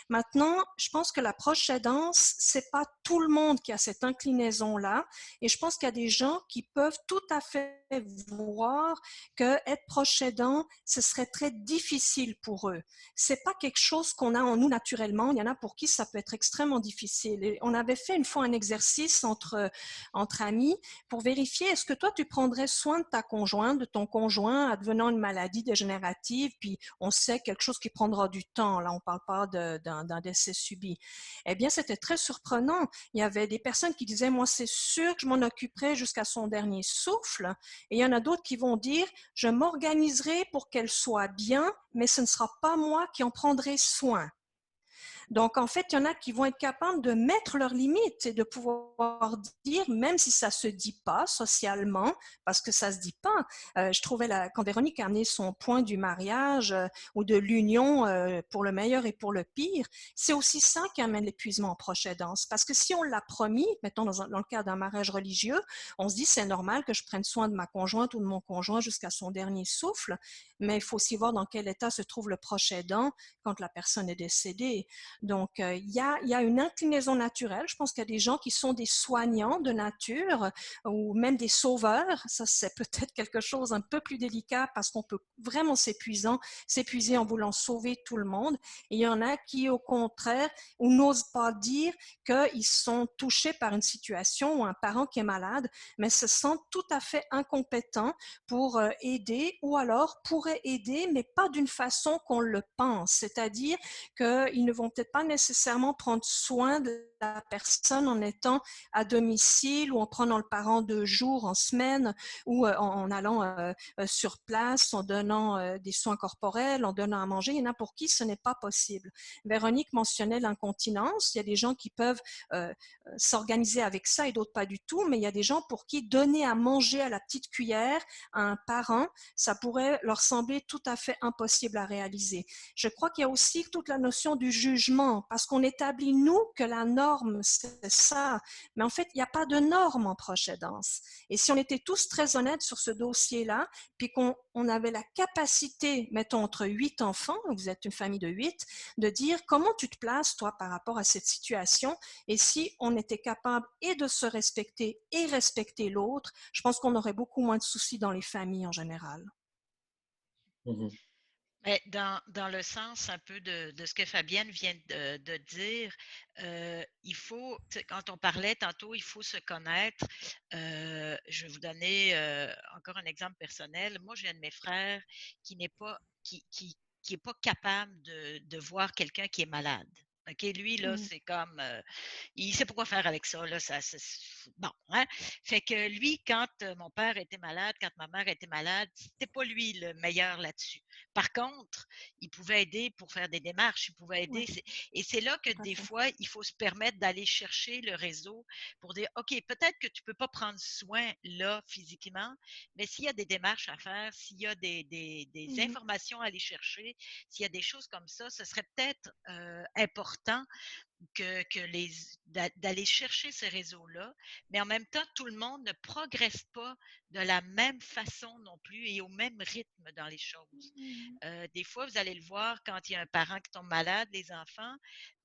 Maintenant, je pense que la proche aidance, c'est pas tout le monde qui a cette inclinaison-là. Et je pense qu'il y a des gens qui peuvent tout à fait voir que être proche aidant, ce serait très difficile pour eux. C'est pas quelque chose qu'on a en nous naturellement. Il y en a pour qui ça peut être extrêmement difficile. Et on avait fait une fois un exercice entre amis pour vérifier est-ce que toi tu prendrais soin de ta conjointe, de ton conjoint, advenant une maladie dégénérative, puis on sait quelque chose qui prendra du temps. Là, on parle pas d'un décès subi. Eh bien, c'était très surprenant. Il y avait des personnes qui disaient, moi, c'est sûr que je m'en occuperai jusqu'à son dernier souffle. Et il y en a d'autres qui vont dire, je m'organiserai pour qu'elle soit bien, mais ce ne sera pas moi qui en prendrai soin. Donc, en fait, il y en a qui vont être capables de mettre leurs limites et de pouvoir dire, même si ça se dit pas socialement, parce que ça se dit pas. Je trouvais quand Véronique a amené son point du mariage ou de l'union pour le meilleur et pour le pire, c'est aussi ça qui amène l'épuisement en proche aidance. Parce que si on l'a promis, mettons dans le cas d'un mariage religieux, on se dit c'est normal que je prenne soin de ma conjointe ou de mon conjoint jusqu'à son dernier souffle, mais il faut aussi voir dans quel état se trouve le proche aidant quand la personne est décédée. Donc, il y a une inclinaison naturelle. Je pense qu'il y a des gens qui sont des soignants de nature ou même des sauveurs. Ça, c'est peut-être quelque chose un peu plus délicat parce qu'on peut vraiment s'épuiser en voulant sauver tout le monde. Et il y en a qui, au contraire, ou n'osent pas dire qu'ils sont touchés par une situation ou un parent qui est malade, mais se sentent tout à fait incompétents pour aider ou alors pourraient aider, mais pas d'une façon qu'on le pense. C'est-à-dire qu'ils ne vont peut-être pas nécessairement prendre soin de la personne en étant à domicile ou en prenant le parent 2 jours en semaine ou en allant sur place, en donnant des soins corporels, en donnant à manger. Il y en a pour qui ce n'est pas possible. Véronique mentionnait l'incontinence. Il y a des gens qui peuvent s'organiser avec ça et d'autres pas du tout, mais il y a des gens pour qui donner à manger à la petite cuillère à un parent, ça pourrait leur sembler tout à fait impossible à réaliser. Je crois qu'il y a aussi toute la notion du jugement, parce qu'on établit, nous, que la norme, c'est ça. Mais en fait, il n'y a pas de norme en proche aidance. Et si on était tous très honnêtes sur ce dossier-là, puis qu'on avait la capacité, mettons, entre 8 enfants, vous êtes une famille de 8, de dire comment tu te places, toi, par rapport à cette situation, et si on était capable et de se respecter et respecter l'autre, je pense qu'on aurait beaucoup moins de soucis dans les familles en général. Mm-hmm. Mais dans le sens un peu de ce que Fabienne vient de dire, il faut, quand on parlait tantôt, il faut se connaître. Je vais vous donner encore un exemple personnel. Moi, j'ai un de mes frères qui n'est pas, qui est pas capable de voir quelqu'un qui est malade. OK, lui, là, Mhm. c'est comme, il sait pas quoi faire avec ça, là, bon, hein? Fait que lui, quand mon père était malade, quand ma mère était malade, c'était pas lui le meilleur là-dessus. Par contre, il pouvait aider pour faire des démarches, il pouvait Oui, aider. Et c'est là que tout à des fait. fois, il faut se permettre d'aller chercher le réseau pour dire, OK, peut-être que tu peux pas prendre soin là physiquement, mais s'il y a des démarches à faire, s'il y a des Mhm. informations à aller chercher, s'il y a des choses comme ça, ce serait peut-être important d'aller chercher ces réseaux-là, mais en même temps, tout le monde ne progresse pas de la même façon non plus et au même rythme dans les choses. Mhm. Des fois, vous allez le voir quand il y a un parent qui tombe malade, les enfants,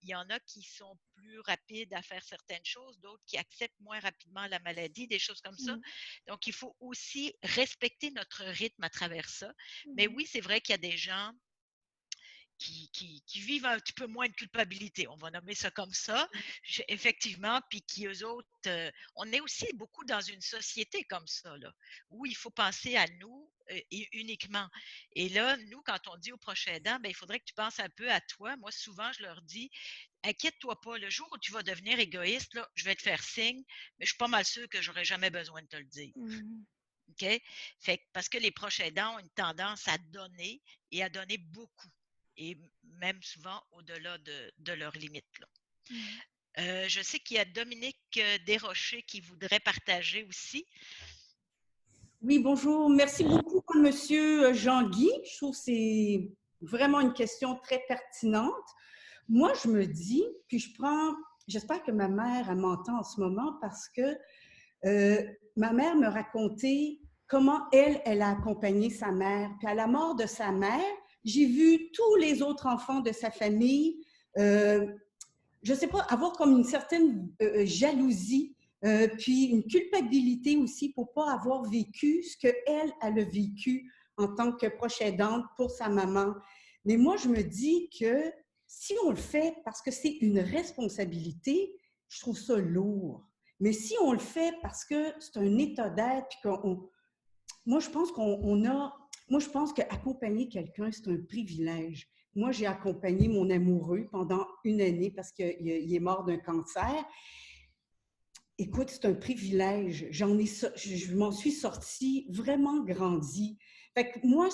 il y en a qui sont plus rapides à faire certaines choses, d'autres qui acceptent moins rapidement la maladie, des choses comme ça. Mhm. Donc, il faut aussi respecter notre rythme à travers ça. Mais Mhm. oui, c'est vrai qu'il y a des gens qui vivent un petit peu moins de culpabilité, on va nommer ça comme ça, effectivement, puis qui eux autres, on est aussi beaucoup dans une société comme ça, là, où il faut penser à nous uniquement. Et là, nous, quand on dit aux proches aidants, ben, il faudrait que tu penses un peu à toi. Moi, souvent, je leur dis, inquiète-toi pas, le jour où tu vas devenir égoïste, là, je vais te faire signe, mais je suis pas mal sûre que j'aurai jamais besoin de te le dire. Mhm. OK? Fait parce que les proches aidants ont une tendance à donner et à donner beaucoup, et même souvent au-delà de leurs limites, là. Mhm. Je sais qu'il y a Dominique Desrochers qui voudrait partager aussi. Oui, bonjour. Merci beaucoup, Monsieur Jean-Guy. Je trouve que c'est vraiment une question très pertinente. Moi, je me dis, puis j'espère que ma mère, elle m'entend en ce moment parce que ma mère me racontait comment elle a accompagné sa mère. Puis à la mort de sa mère, j'ai vu tous les autres enfants de sa famille, je ne sais pas, avoir comme une certaine jalousie, puis une culpabilité aussi pour ne pas avoir vécu ce qu'elle a vécu en tant que proche aidante pour sa maman. Mais moi, je me dis que si on le fait parce que c'est une responsabilité, je trouve ça lourd. Mais si on le fait parce que c'est un état d'être, puis moi, je pense moi, je pense qu'accompagner quelqu'un, c'est un privilège. Moi, j'ai accompagné mon amoureux pendant une année parce qu'il est mort d'un cancer. Écoute, c'est un privilège. Je m'en suis sortie vraiment grandie. Fait que moi,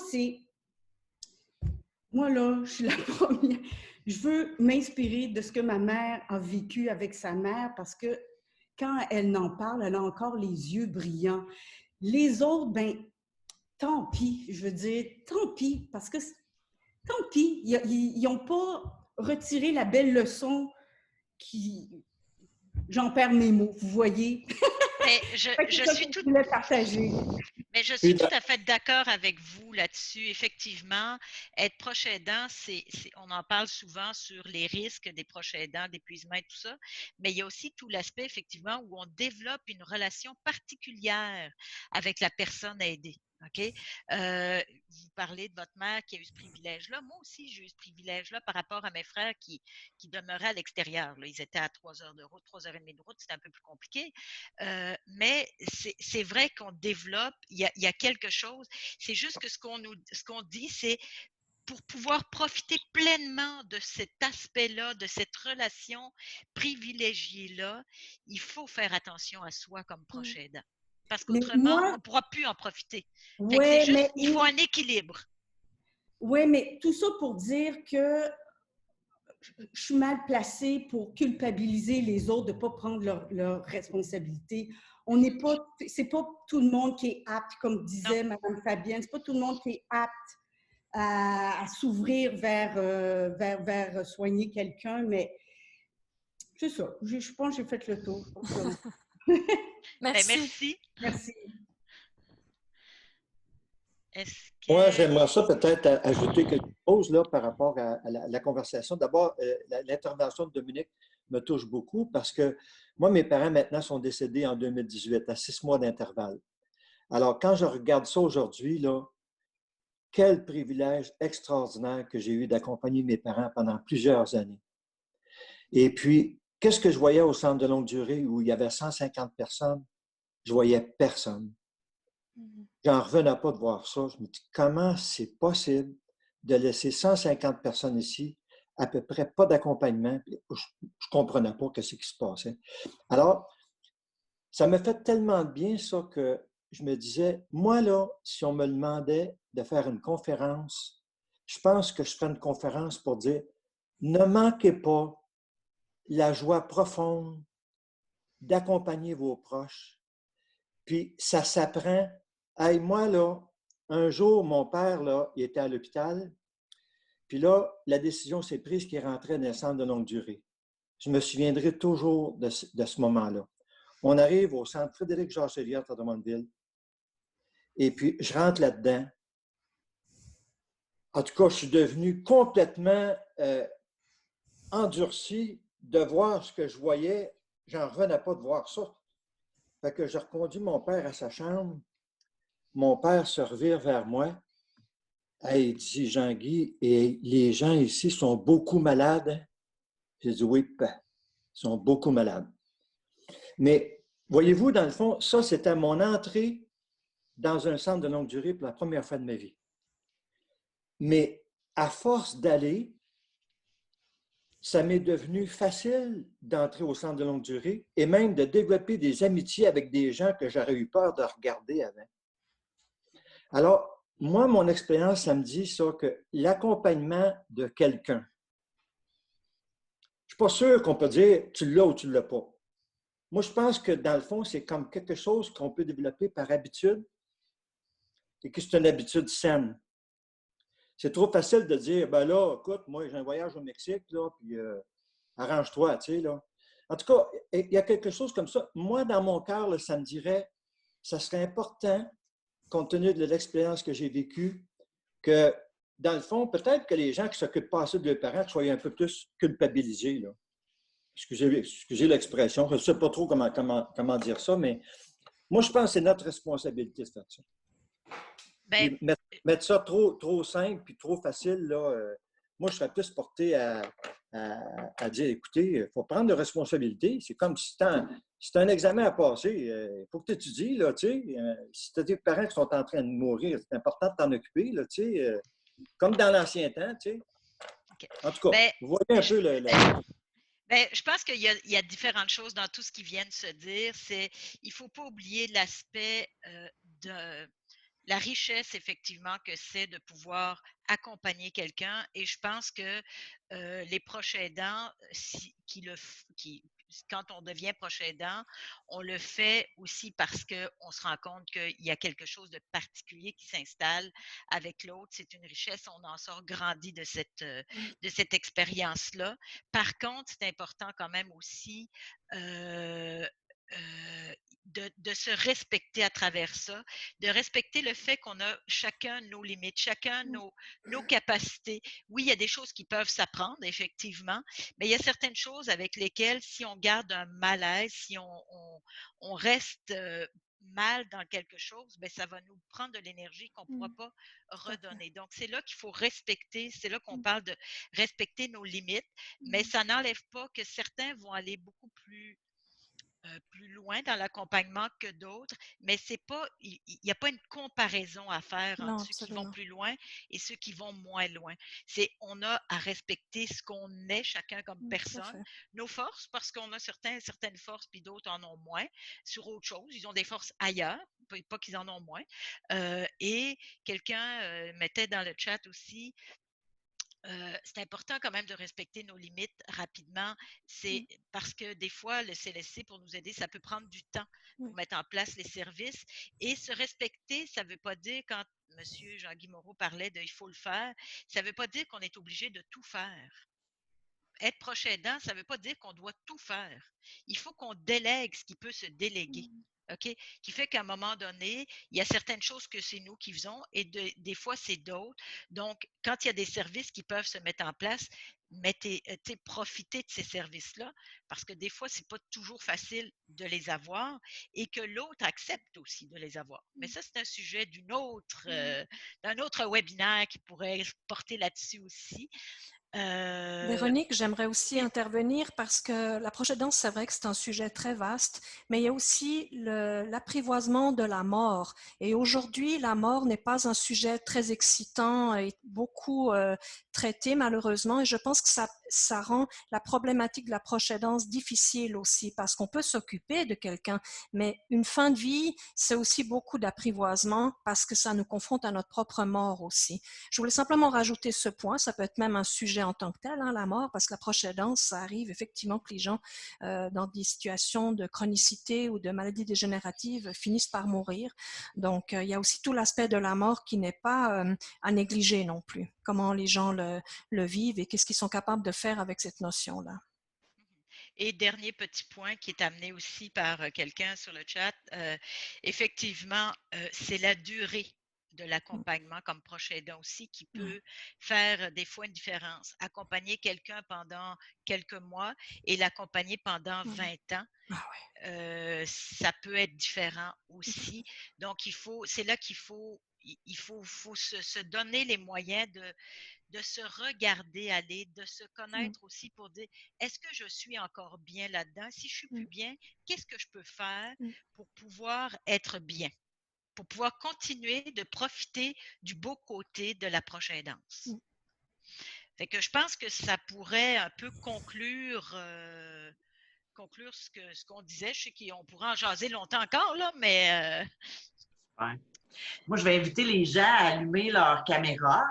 là, je suis la première. Je veux m'inspirer de ce que ma mère a vécu avec sa mère parce que quand elle en parle, elle a encore les yeux brillants. Les autres, ben, tant pis, je veux dire, tant pis, parce que tant pis, ils n'ont pas retiré la belle leçon qui... J'en perds mes mots, vous voyez? Mais C'est ça que je voulais partager. Mais je suis tout à fait d'accord avec vous là-dessus. Effectivement, être proche aidant, on en parle souvent sur les risques des proches aidants, d'épuisement et tout ça, mais il y a aussi tout l'aspect, effectivement, où on développe une relation particulière avec la personne aidée. OK? Vous parlez de votre mère qui a eu ce privilège-là. Moi aussi, j'ai eu ce privilège-là par rapport à mes frères qui demeuraient à l'extérieur. Ils étaient à 3 heures de route, 3 heures et demie de route, c'était un peu plus compliqué. Mais c'est vrai qu'on développe, il y a quelque chose. C'est juste que ce qu'on dit, c'est pour pouvoir profiter pleinement de cet aspect-là, de cette relation privilégiée-là, il faut faire attention à soi comme proche aidant. Parce Mais qu'autrement, on moi, ne pourra plus en profiter. Fait que c'est ouais, juste, il faut un équilibre. ouais, mais tout ça pour dire que je suis mal placée pour culpabiliser les autres de ne pas prendre leur responsabilité. C'est pas tout le monde qui est apte, comme Non. disait Mme Fabienne, c'est pas tout le monde qui est apte à s'ouvrir vers soigner quelqu'un, mais c'est ça. Je pense que j'ai fait le tour. Ben, Merci. merci. Merci. Est-ce Moi, que... j'aimerais ça peut-être ajouter quelque chose là, par rapport à la conversation. D'abord, l'intervention de Dominique me touche beaucoup parce que moi, mes parents maintenant sont décédés en 2018, à 6 mois d'intervalle. Alors, quand je regarde ça aujourd'hui, là, quel privilège extraordinaire que j'ai eu d'accompagner mes parents pendant plusieurs années. Et puis, qu'est-ce que je voyais au centre de longue durée où il y avait 150 personnes? Je voyais personne. J'en revenais pas de voir ça. Je me dis, comment c'est possible de laisser 150 personnes ici, à peu près pas d'accompagnement? Je ne comprenais pas ce qui se passait. Alors, ça me fait tellement de bien, ça, que je me disais, moi, là, si on me demandait de faire une conférence, je pense que je ferais une conférence pour dire, ne manquez pas la joie profonde d'accompagner vos proches. Puis, ça s'apprend. Hey, moi, là, un jour, mon père, là, il était à l'hôpital. Puis là, la décision s'est prise qu'il rentrait dans un centre de longue durée. Je me souviendrai toujours de ce moment-là. On arrive au centre Frédéric-Georges-Héliard à Drummondville. Et puis, je rentre là-dedans. En tout cas, je suis devenu complètement endurci de voir ce que je voyais. J'en revenais pas de voir ça. Fait que je reconduis mon père à sa chambre. Mon père se revire vers moi. Hey, il dit, Jean-Guy, et les gens ici sont beaucoup malades. J'ai dit, oui, ils sont beaucoup malades. Mais voyez-vous, dans le fond, ça, c'était mon entrée dans un centre de longue durée pour la première fois de ma vie. Mais à force d'aller, ça m'est devenu facile d'entrer au centre de longue durée et même de développer des amitiés avec des gens que j'aurais eu peur de regarder avant. Alors, moi, mon expérience, ça me dit ça, que l'accompagnement de quelqu'un, je ne suis pas sûr qu'on peut dire tu l'as ou tu ne l'as pas. Moi, je pense que dans le fond, c'est comme quelque chose qu'on peut développer par habitude et que c'est une habitude saine. C'est trop facile de dire, ben là, écoute, moi, j'ai un voyage au Mexique, là, puis arrange-toi, tu sais, là. En tout cas, il y a quelque chose comme ça. Moi, dans mon cœur, là, ça me dirait, ça serait important, compte tenu de l'expérience que j'ai vécue, que, dans le fond, peut-être que les gens qui ne s'occupent pas assez de leurs parents soient un peu plus culpabilisés, là. Excusez l'expression, je ne sais pas trop comment dire ça, mais moi, je pense que c'est notre responsabilité de faire ça. Ben, Mettre ça trop simple puis trop facile, là, moi, je serais plus porté à dire, écoutez, il faut prendre de responsabilités. C'est comme si c'est un examen à passer. Il faut que tu étudies, là, tu sais. Si tu as des parents qui sont en train de mourir, c'est important de t'en occuper, là, tu sais. Comme dans l'ancien temps, tu sais. okay. En tout cas, vous voyez un peu le... Ben, je pense qu'il y a différentes choses dans tout ce qui vient de se dire. Il ne faut pas oublier l'aspect de la richesse, effectivement, que c'est de pouvoir accompagner quelqu'un. Et je pense que les proches aidants, quand on devient proche aidant, on le fait aussi parce qu'on se rend compte qu'il y a quelque chose de particulier qui s'installe avec l'autre. C'est une richesse, on en sort grandi de cette expérience-là. Par contre, c'est important quand même aussi de se respecter à travers ça, de respecter le fait qu'on a chacun nos limites, chacun nos capacités. Oui, il y a des choses qui peuvent s'apprendre, effectivement, mais il y a certaines choses avec lesquelles, si on garde un malaise, si on reste mal dans quelque chose, ben ça va nous prendre de l'énergie qu'on ne pourra pas redonner. Donc, c'est là qu'il faut respecter, c'est là qu'on parle de respecter nos limites, mais ça n'enlève pas que certains vont aller beaucoup plus loin dans l'accompagnement que d'autres, mais il n'y a pas une comparaison à faire entre ceux qui vont plus loin et ceux qui vont moins loin. On a à respecter ce qu'on est chacun comme personne, nos forces, parce qu'on a certaines forces puis d'autres en ont moins sur autre chose. Ils ont des forces ailleurs, pas qu'ils en ont moins. Et quelqu'un mettait dans le chat aussi, c'est important quand même de respecter nos limites rapidement. C'est parce que des fois, le CLSC, pour nous aider, ça peut prendre du temps pour mettre en place les services. Et se respecter, ça ne veut pas dire, quand M. Jean-Guy Moreau parlait de « il faut le faire », ça ne veut pas dire qu'on est obligé de tout faire. être proche aidant, ça ne veut pas dire qu'on doit tout faire. Il faut qu'on délègue ce qui peut se déléguer. OK? Qui fait qu'à un moment donné, il y a certaines choses que c'est nous qui faisons et des fois, c'est d'autres. Donc, quand il y a des services qui peuvent se mettre en place, profitez de ces services-là parce que des fois, ce n'est pas toujours facile de les avoir et que l'autre accepte aussi de les avoir. Mais ça, c'est un sujet d'un autre webinaire qui pourrait porter là-dessus aussi. Véronique, j'aimerais aussi intervenir parce que la proche aidance, c'est vrai que c'est un sujet très vaste, mais il y a aussi l'apprivoisement de la mort. Et aujourd'hui, la mort n'est pas un sujet très excitant et beaucoup traité malheureusement. Et je pense que ça rend la problématique de la proche aidance difficile aussi parce qu'on peut s'occuper de quelqu'un, mais une fin de vie, c'est aussi beaucoup d'apprivoisement parce que ça nous confronte à notre propre mort aussi. Je voulais simplement rajouter ce point, ça peut être même un sujet en tant que tel, la mort, parce que la proche aidance, ça arrive effectivement que les gens, dans des situations de chronicité ou de maladie dégénérative, finissent par mourir. Donc, il y a aussi tout l'aspect de la mort qui n'est pas à négliger non plus. Comment les gens le vivent et qu'est-ce qu'ils sont capables de faire avec cette notion-là. Et dernier petit point qui est amené aussi par quelqu'un sur le chat, effectivement, c'est la durée de l'accompagnement comme proche aidant aussi qui peut faire des fois une différence. Accompagner quelqu'un pendant quelques mois et l'accompagner pendant 20 ans, ça peut être différent aussi. Donc, c'est là qu'il faut se donner les moyens de se regarder aller, de se connaître aussi pour dire, est-ce que je suis encore bien là-dedans? Si je suis plus bien, qu'est-ce que je peux faire pour pouvoir être bien? Pour pouvoir continuer de profiter du beau côté de la proche aidance. Fait que je pense que ça pourrait un peu conclure ce qu'on disait. Je sais qu'on pourrait en jaser longtemps encore, là, mais... Ouais. Moi, je vais inviter les gens à allumer leur caméra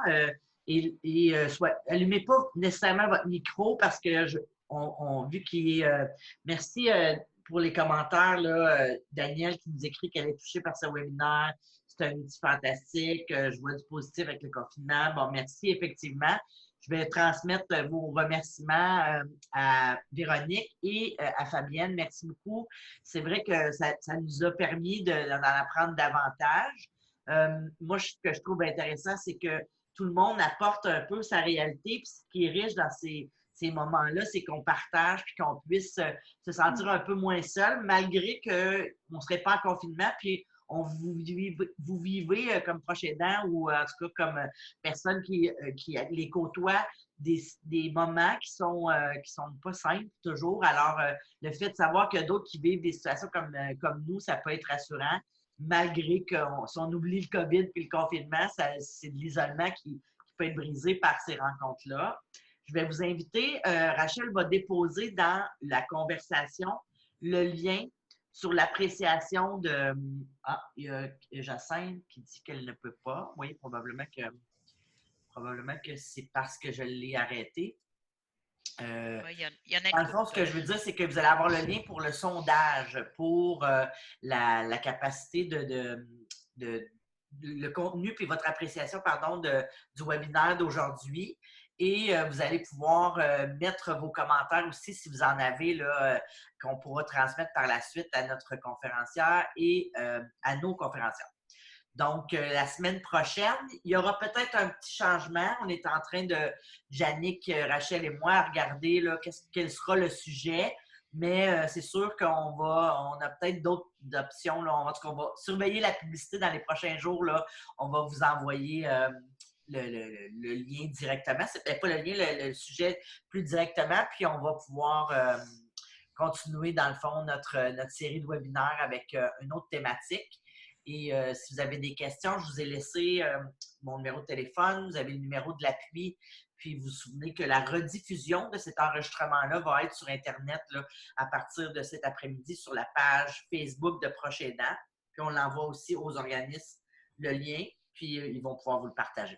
allumez pas nécessairement votre micro parce que vu qu'il est... merci pour les commentaires, là, Daniel qui nous écrit qu'elle est touchée par ce webinaire. C'est un outil fantastique. Je vois du positif avec le confinement. Bon, merci, effectivement. Je vais transmettre vos remerciements à Véronique et à Fabienne. Merci beaucoup. C'est vrai que ça nous a permis d'en apprendre davantage. Moi, ce que je trouve intéressant, c'est que tout le monde apporte un peu sa réalité. Puis ce qui est riche dans ces moments-là, c'est qu'on partage puis qu'on puisse se sentir un peu moins seul, malgré qu'on ne serait pas en confinement. Puis vous vivez comme proche aidant ou en tout cas comme personne qui les côtoie des moments qui sont pas simples toujours. Alors, le fait de savoir qu'il y a d'autres qui vivent des situations comme nous, ça peut être rassurant, malgré que si on oublie le COVID puis le confinement, c'est de l'isolement qui peut être brisé par ces rencontres-là. Je vais vous inviter, Rachel va déposer dans la conversation le lien sur l'appréciation de... Ah, il y a Jacinthe qui dit qu'elle ne peut pas. Oui, probablement que c'est parce que je l'ai arrêté. Il y en a dans le fond, ce que je veux dire, c'est que vous allez avoir le lien pour le sondage, pour la capacité le contenu puis votre appréciation, pardon, du webinaire d'aujourd'hui. Et vous allez pouvoir mettre vos commentaires aussi si vous en avez là, qu'on pourra transmettre par la suite à notre conférencière et à nos conférencières. Donc, la semaine prochaine, il y aura peut-être un petit changement. On est en train Yannick, Rachel et moi, à regarder là, quel sera le sujet. Mais c'est sûr qu'on a peut-être d'autres options. Là. En tout cas, on va surveiller la publicité dans les prochains jours. Là. On va vous envoyer le lien directement. C'est peut-être pas le lien, le sujet plus directement. Puis on va pouvoir continuer, dans le fond, notre série de webinaires avec une autre thématique. Et si vous avez des questions, je vous ai laissé mon numéro de téléphone, vous avez le numéro de l'appui, puis vous vous souvenez que la rediffusion de cet enregistrement-là va être sur Internet là, à partir de cet après-midi sur la page Facebook de Proche Aidant. Puis on l'envoie aussi aux organismes, le lien, puis ils vont pouvoir vous le partager.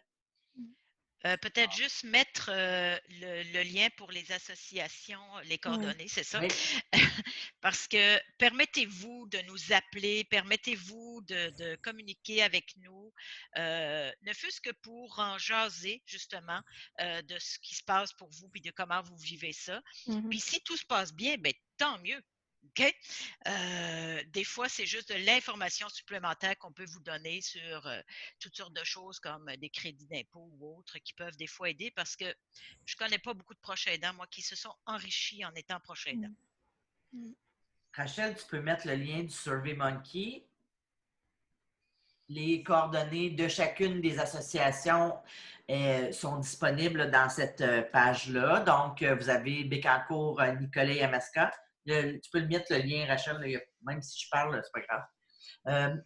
Peut-être juste mettre le lien pour les associations, les coordonnées, c'est ça? Oui. Parce que permettez-vous de nous appeler, permettez-vous de communiquer avec nous, ne fût-ce que pour en jaser, justement, de ce qui se passe pour vous, puis de comment vous vivez ça. Puis si tout se passe bien, ben tant mieux. OK? Des fois, c'est juste de l'information supplémentaire qu'on peut vous donner sur toutes sortes de choses comme des crédits d'impôt ou autres qui peuvent des fois aider parce que je connais pas beaucoup de proches aidants, moi, qui se sont enrichis en étant proches aidants. Rachel, tu peux mettre le lien du SurveyMonkey. Les coordonnées de chacune des associations sont disponibles dans cette page-là. Donc, vous avez Bécancour, Nicolet et Amaska. Tu peux le mettre le lien, Rachel, là, même si je parle, c'est pas grave.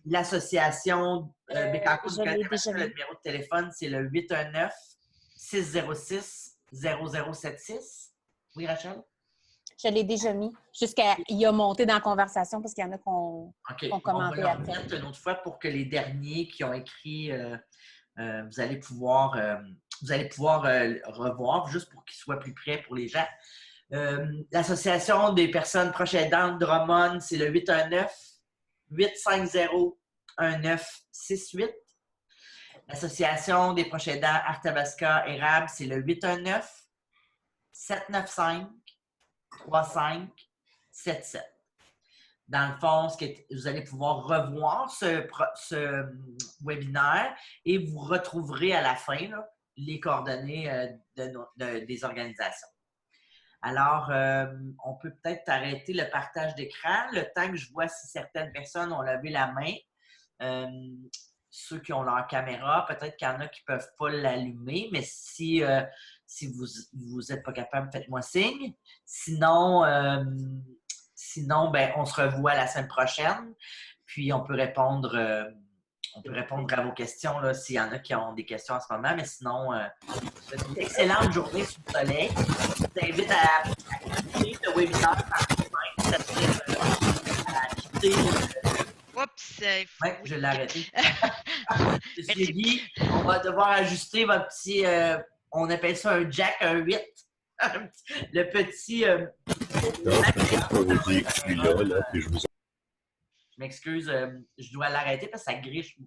L'association Bécancour, Nicolet et Amaska, le numéro de téléphone, c'est le 819-606-0076. Oui, Rachel? Je l'ai déjà mis. Il a monté dans la conversation parce qu'il y en a qu'on commenté après. On va le après. remettre une autre fois pour que les derniers qui ont écrit, vous allez pouvoir revoir, juste pour qu'ils soient plus près pour les gens. L'Association des personnes proches aidantes Drummond, c'est le 819-850-1968. L'Association des proches aidants Arthabasca Érable, c'est le 819-795-3577. Dans le fond, vous allez pouvoir revoir ce webinaire et vous retrouverez à la fin là, les coordonnées des organisations. Alors, on peut peut-être arrêter le partage d'écran le temps que je vois si certaines personnes ont levé la main. Ceux qui ont leur caméra, peut-être qu'il y en a qui ne peuvent pas l'allumer, mais si vous n'êtes pas capable, faites-moi signe. Sinon, ben, on se revoit la semaine prochaine, puis on peut répondre à vos questions s'il y en a qui ont des questions en ce moment, mais sinon, c'est une excellente journée sous le soleil. Je vous invite à quitter le webinaire à quitter. Oups! Oui, je l'ai arrêté. Monsieur Guy, on va devoir ajuster votre petit, on appelle ça un jack, un 8. Le petit... Je m'excuse, je dois l'arrêter parce que ça griche.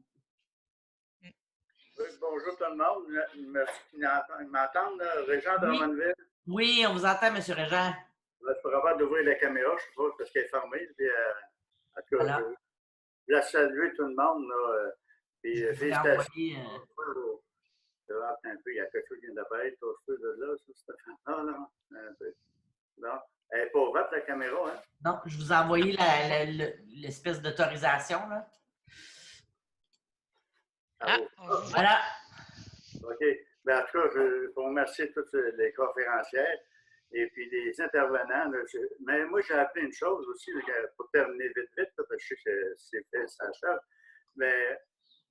Bonjour tout le monde. Merci qu'ils m'entendent, Régent de Drummondville. Oui, on vous entend, M. Régent. Je ne suis pas capable d'ouvrir la caméra, je suppose, parce qu'elle est fermée. Puis, en tout cas, voilà. Je la salue tout le monde. Là, puis, félicitations. Un peu, il y a quelque chose qui vient d'apparaître au feu de là. Non, non. Un peu. Non. Elle n'est pas ouverte, la caméra, hein? Non, je vous ai envoyé l'espèce d'autorisation, là. Voilà. OK. Ben, en tout cas, je vous remercie toutes les conférencières et puis les intervenants. Là, mais moi, j'ai appris une chose aussi, pour terminer vite, parce que je sais que c'est fait, ça achève. Mais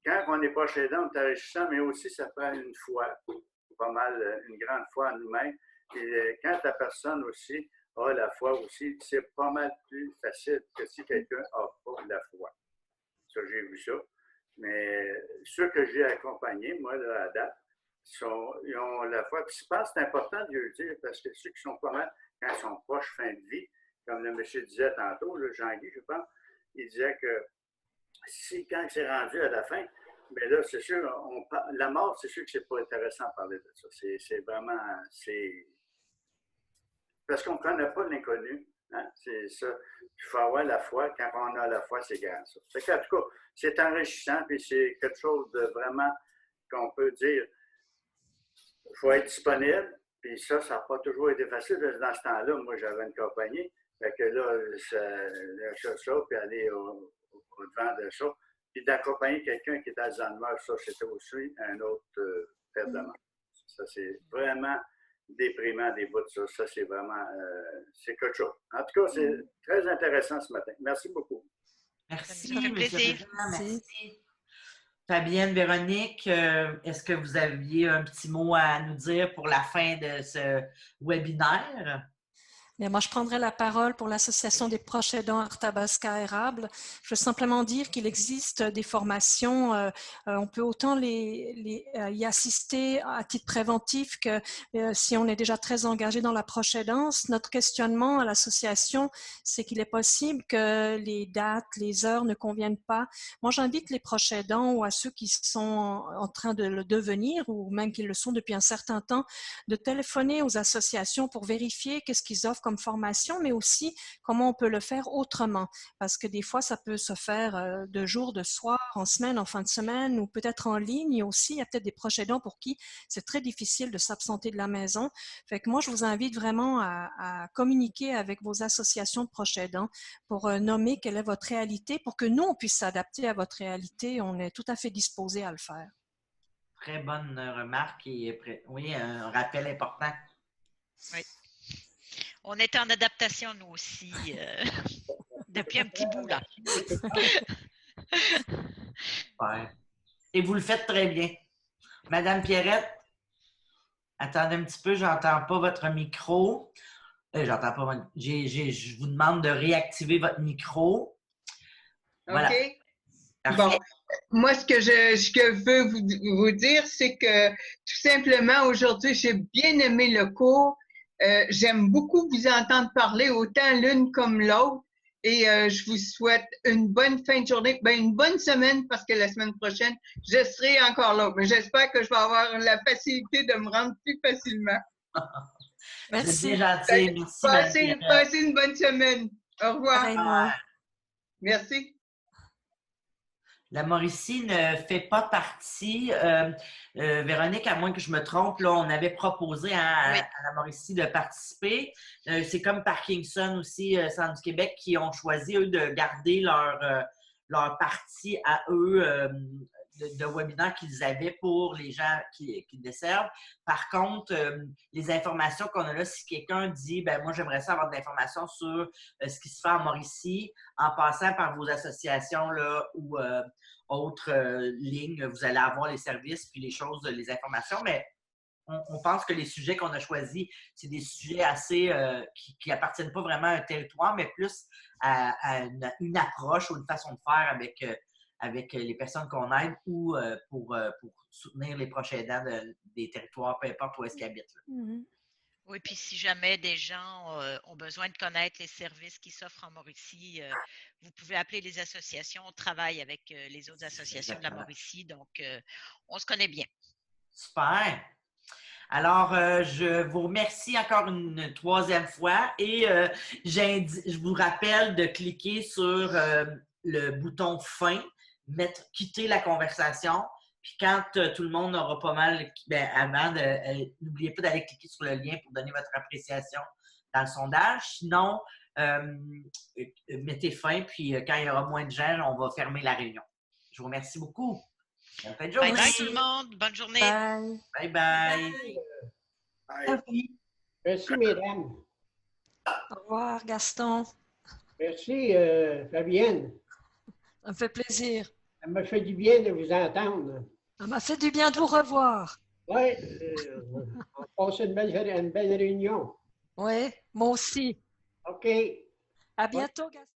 quand on n'est pas chez nous, on est enrichissant, mais aussi, ça prend une foi, pas mal, une grande foi en nous-mêmes. Et quand la personne aussi a la foi aussi, c'est pas mal plus facile que si quelqu'un n'a pas la foi. Ça, j'ai vu ça. Mais ceux que j'ai accompagnés, moi, là, à date, ils ont la foi. Puis je pense que c'est important de le dire, parce que ceux qui sont pas mal, quand ils sont proches fin de vie, comme le monsieur disait tantôt, le Jean-Guy, je pense, il disait que quand c'est rendu à la fin, mais là, c'est sûr, la mort, c'est sûr que c'est pas intéressant de parler de ça. C'est vraiment, parce qu'on ne connaît pas l'inconnu. Hein? C'est ça. Il faut avoir la foi. Quand on a la foi, c'est grand, ça. Fait qu'en tout cas, c'est enrichissant, puis c'est quelque chose de vraiment qu'on peut dire. Il faut être disponible, puis ça n'a pas toujours été facile. Dans ce temps-là, moi, j'avais une compagnie. Fait que là, lâcher ça, puis aller au-devant de ça. Puis d'accompagner quelqu'un qui est Alzheimer, ça, c'était aussi un autre perte de mort. Ça, c'est vraiment déprimant des bouts de ça. Ça, c'est vraiment, c'est quelque chose. En tout cas, c'est très intéressant ce matin. Merci beaucoup. Merci, M. Régent. Merci. Fabienne, Véronique, est-ce que vous aviez un petit mot à nous dire pour la fin de ce webinaire? Bien, moi, je prendrai la parole pour l'Association des proches aidants Arthabasca Érable. Je veux simplement dire qu'il existe des formations. On peut autant y assister à titre préventif que si on est déjà très engagé dans la proche aidance. Notre questionnement à l'association, c'est qu'il est possible que les dates, les heures ne conviennent pas. Moi, j'invite les proches aidants ou à ceux qui sont en train de le devenir ou même qui le sont depuis un certain temps, de téléphoner aux associations pour vérifier qu'est-ce qu'ils offrent comme formation, mais aussi comment on peut le faire autrement. Parce que des fois, ça peut se faire de jour, de soir, en semaine, en fin de semaine, ou peut-être en ligne aussi. Il y a peut-être des proches aidants pour qui c'est très difficile de s'absenter de la maison. Fait que moi, je vous invite vraiment à communiquer avec vos associations de proches aidants pour nommer quelle est votre réalité, pour que nous, on puisse s'adapter à votre réalité. On est tout à fait disposés à le faire. Très bonne remarque et oui, un rappel important. Oui. On est en adaptation, nous aussi, depuis un petit bout, là. Ouais. Et vous le faites très bien. Madame Pierrette, attendez un petit peu, j'entends pas votre micro. J'entends pas votre... Je vous demande de réactiver votre micro. Voilà. OK. Bon, moi, ce que je veux vous dire, c'est que tout simplement, aujourd'hui, j'ai bien aimé le cours. J'aime beaucoup vous entendre parler, autant l'une comme l'autre. Et je vous souhaite une bonne fin de journée, une bonne semaine, parce que la semaine prochaine, je serai encore là. Mais j'espère que je vais avoir la facilité de me rendre plus facilement. Merci. C'est bien gentil. Merci. Passez une bonne semaine. Au revoir. Pareillement. Merci. La Mauricie ne fait pas partie. Véronique, à moins que je me trompe, là, on avait proposé à la Mauricie de participer. C'est comme Parkinson aussi, Centre du Québec, qui ont choisi, eux, de garder leur partie à eux de webinaire qu'ils avaient pour les gens qui desservent. Par contre, les informations qu'on a là, si quelqu'un dit « moi, j'aimerais ça avoir de l'information sur ce qui se fait en Mauricie », en passant par vos associations là, ou autres lignes, vous allez avoir les services puis les choses, les informations, mais on pense que les sujets qu'on a choisis, c'est des sujets assez qui appartiennent pas vraiment à un territoire, mais plus à une approche ou une façon de faire avec les personnes qu'on aide ou pour soutenir les proches aidants des territoires, peu importe où est-ce qu'ils habitent. Mm-hmm. Oui, puis si jamais des gens ont besoin de connaître les services qui s'offrent en Mauricie, vous pouvez appeler les associations. On travaille avec les autres associations de la Mauricie, donc on se connaît bien. Super! Alors, je vous remercie encore une troisième fois et je vous rappelle de cliquer sur le bouton « Fin », quitter la conversation. Puis quand tout le monde aura pas mal, avant, n'oubliez pas d'aller cliquer sur le lien pour donner votre appréciation dans le sondage. Sinon, mettez fin, puis quand il y aura moins de gens, on va fermer la réunion. Je vous remercie beaucoup. Bonne fin de journée. Bye bye tout le monde. Bonne journée. Bye. Bye bye. Merci. Merci, mesdames. Au revoir, Gaston. Merci, Fabienne. Ça me fait plaisir. Ça m'a fait du bien de vous entendre. Ça m'a fait du bien de vous revoir. Oui, on passe une belle réunion. Oui, moi aussi. OK. À bientôt, Gaston.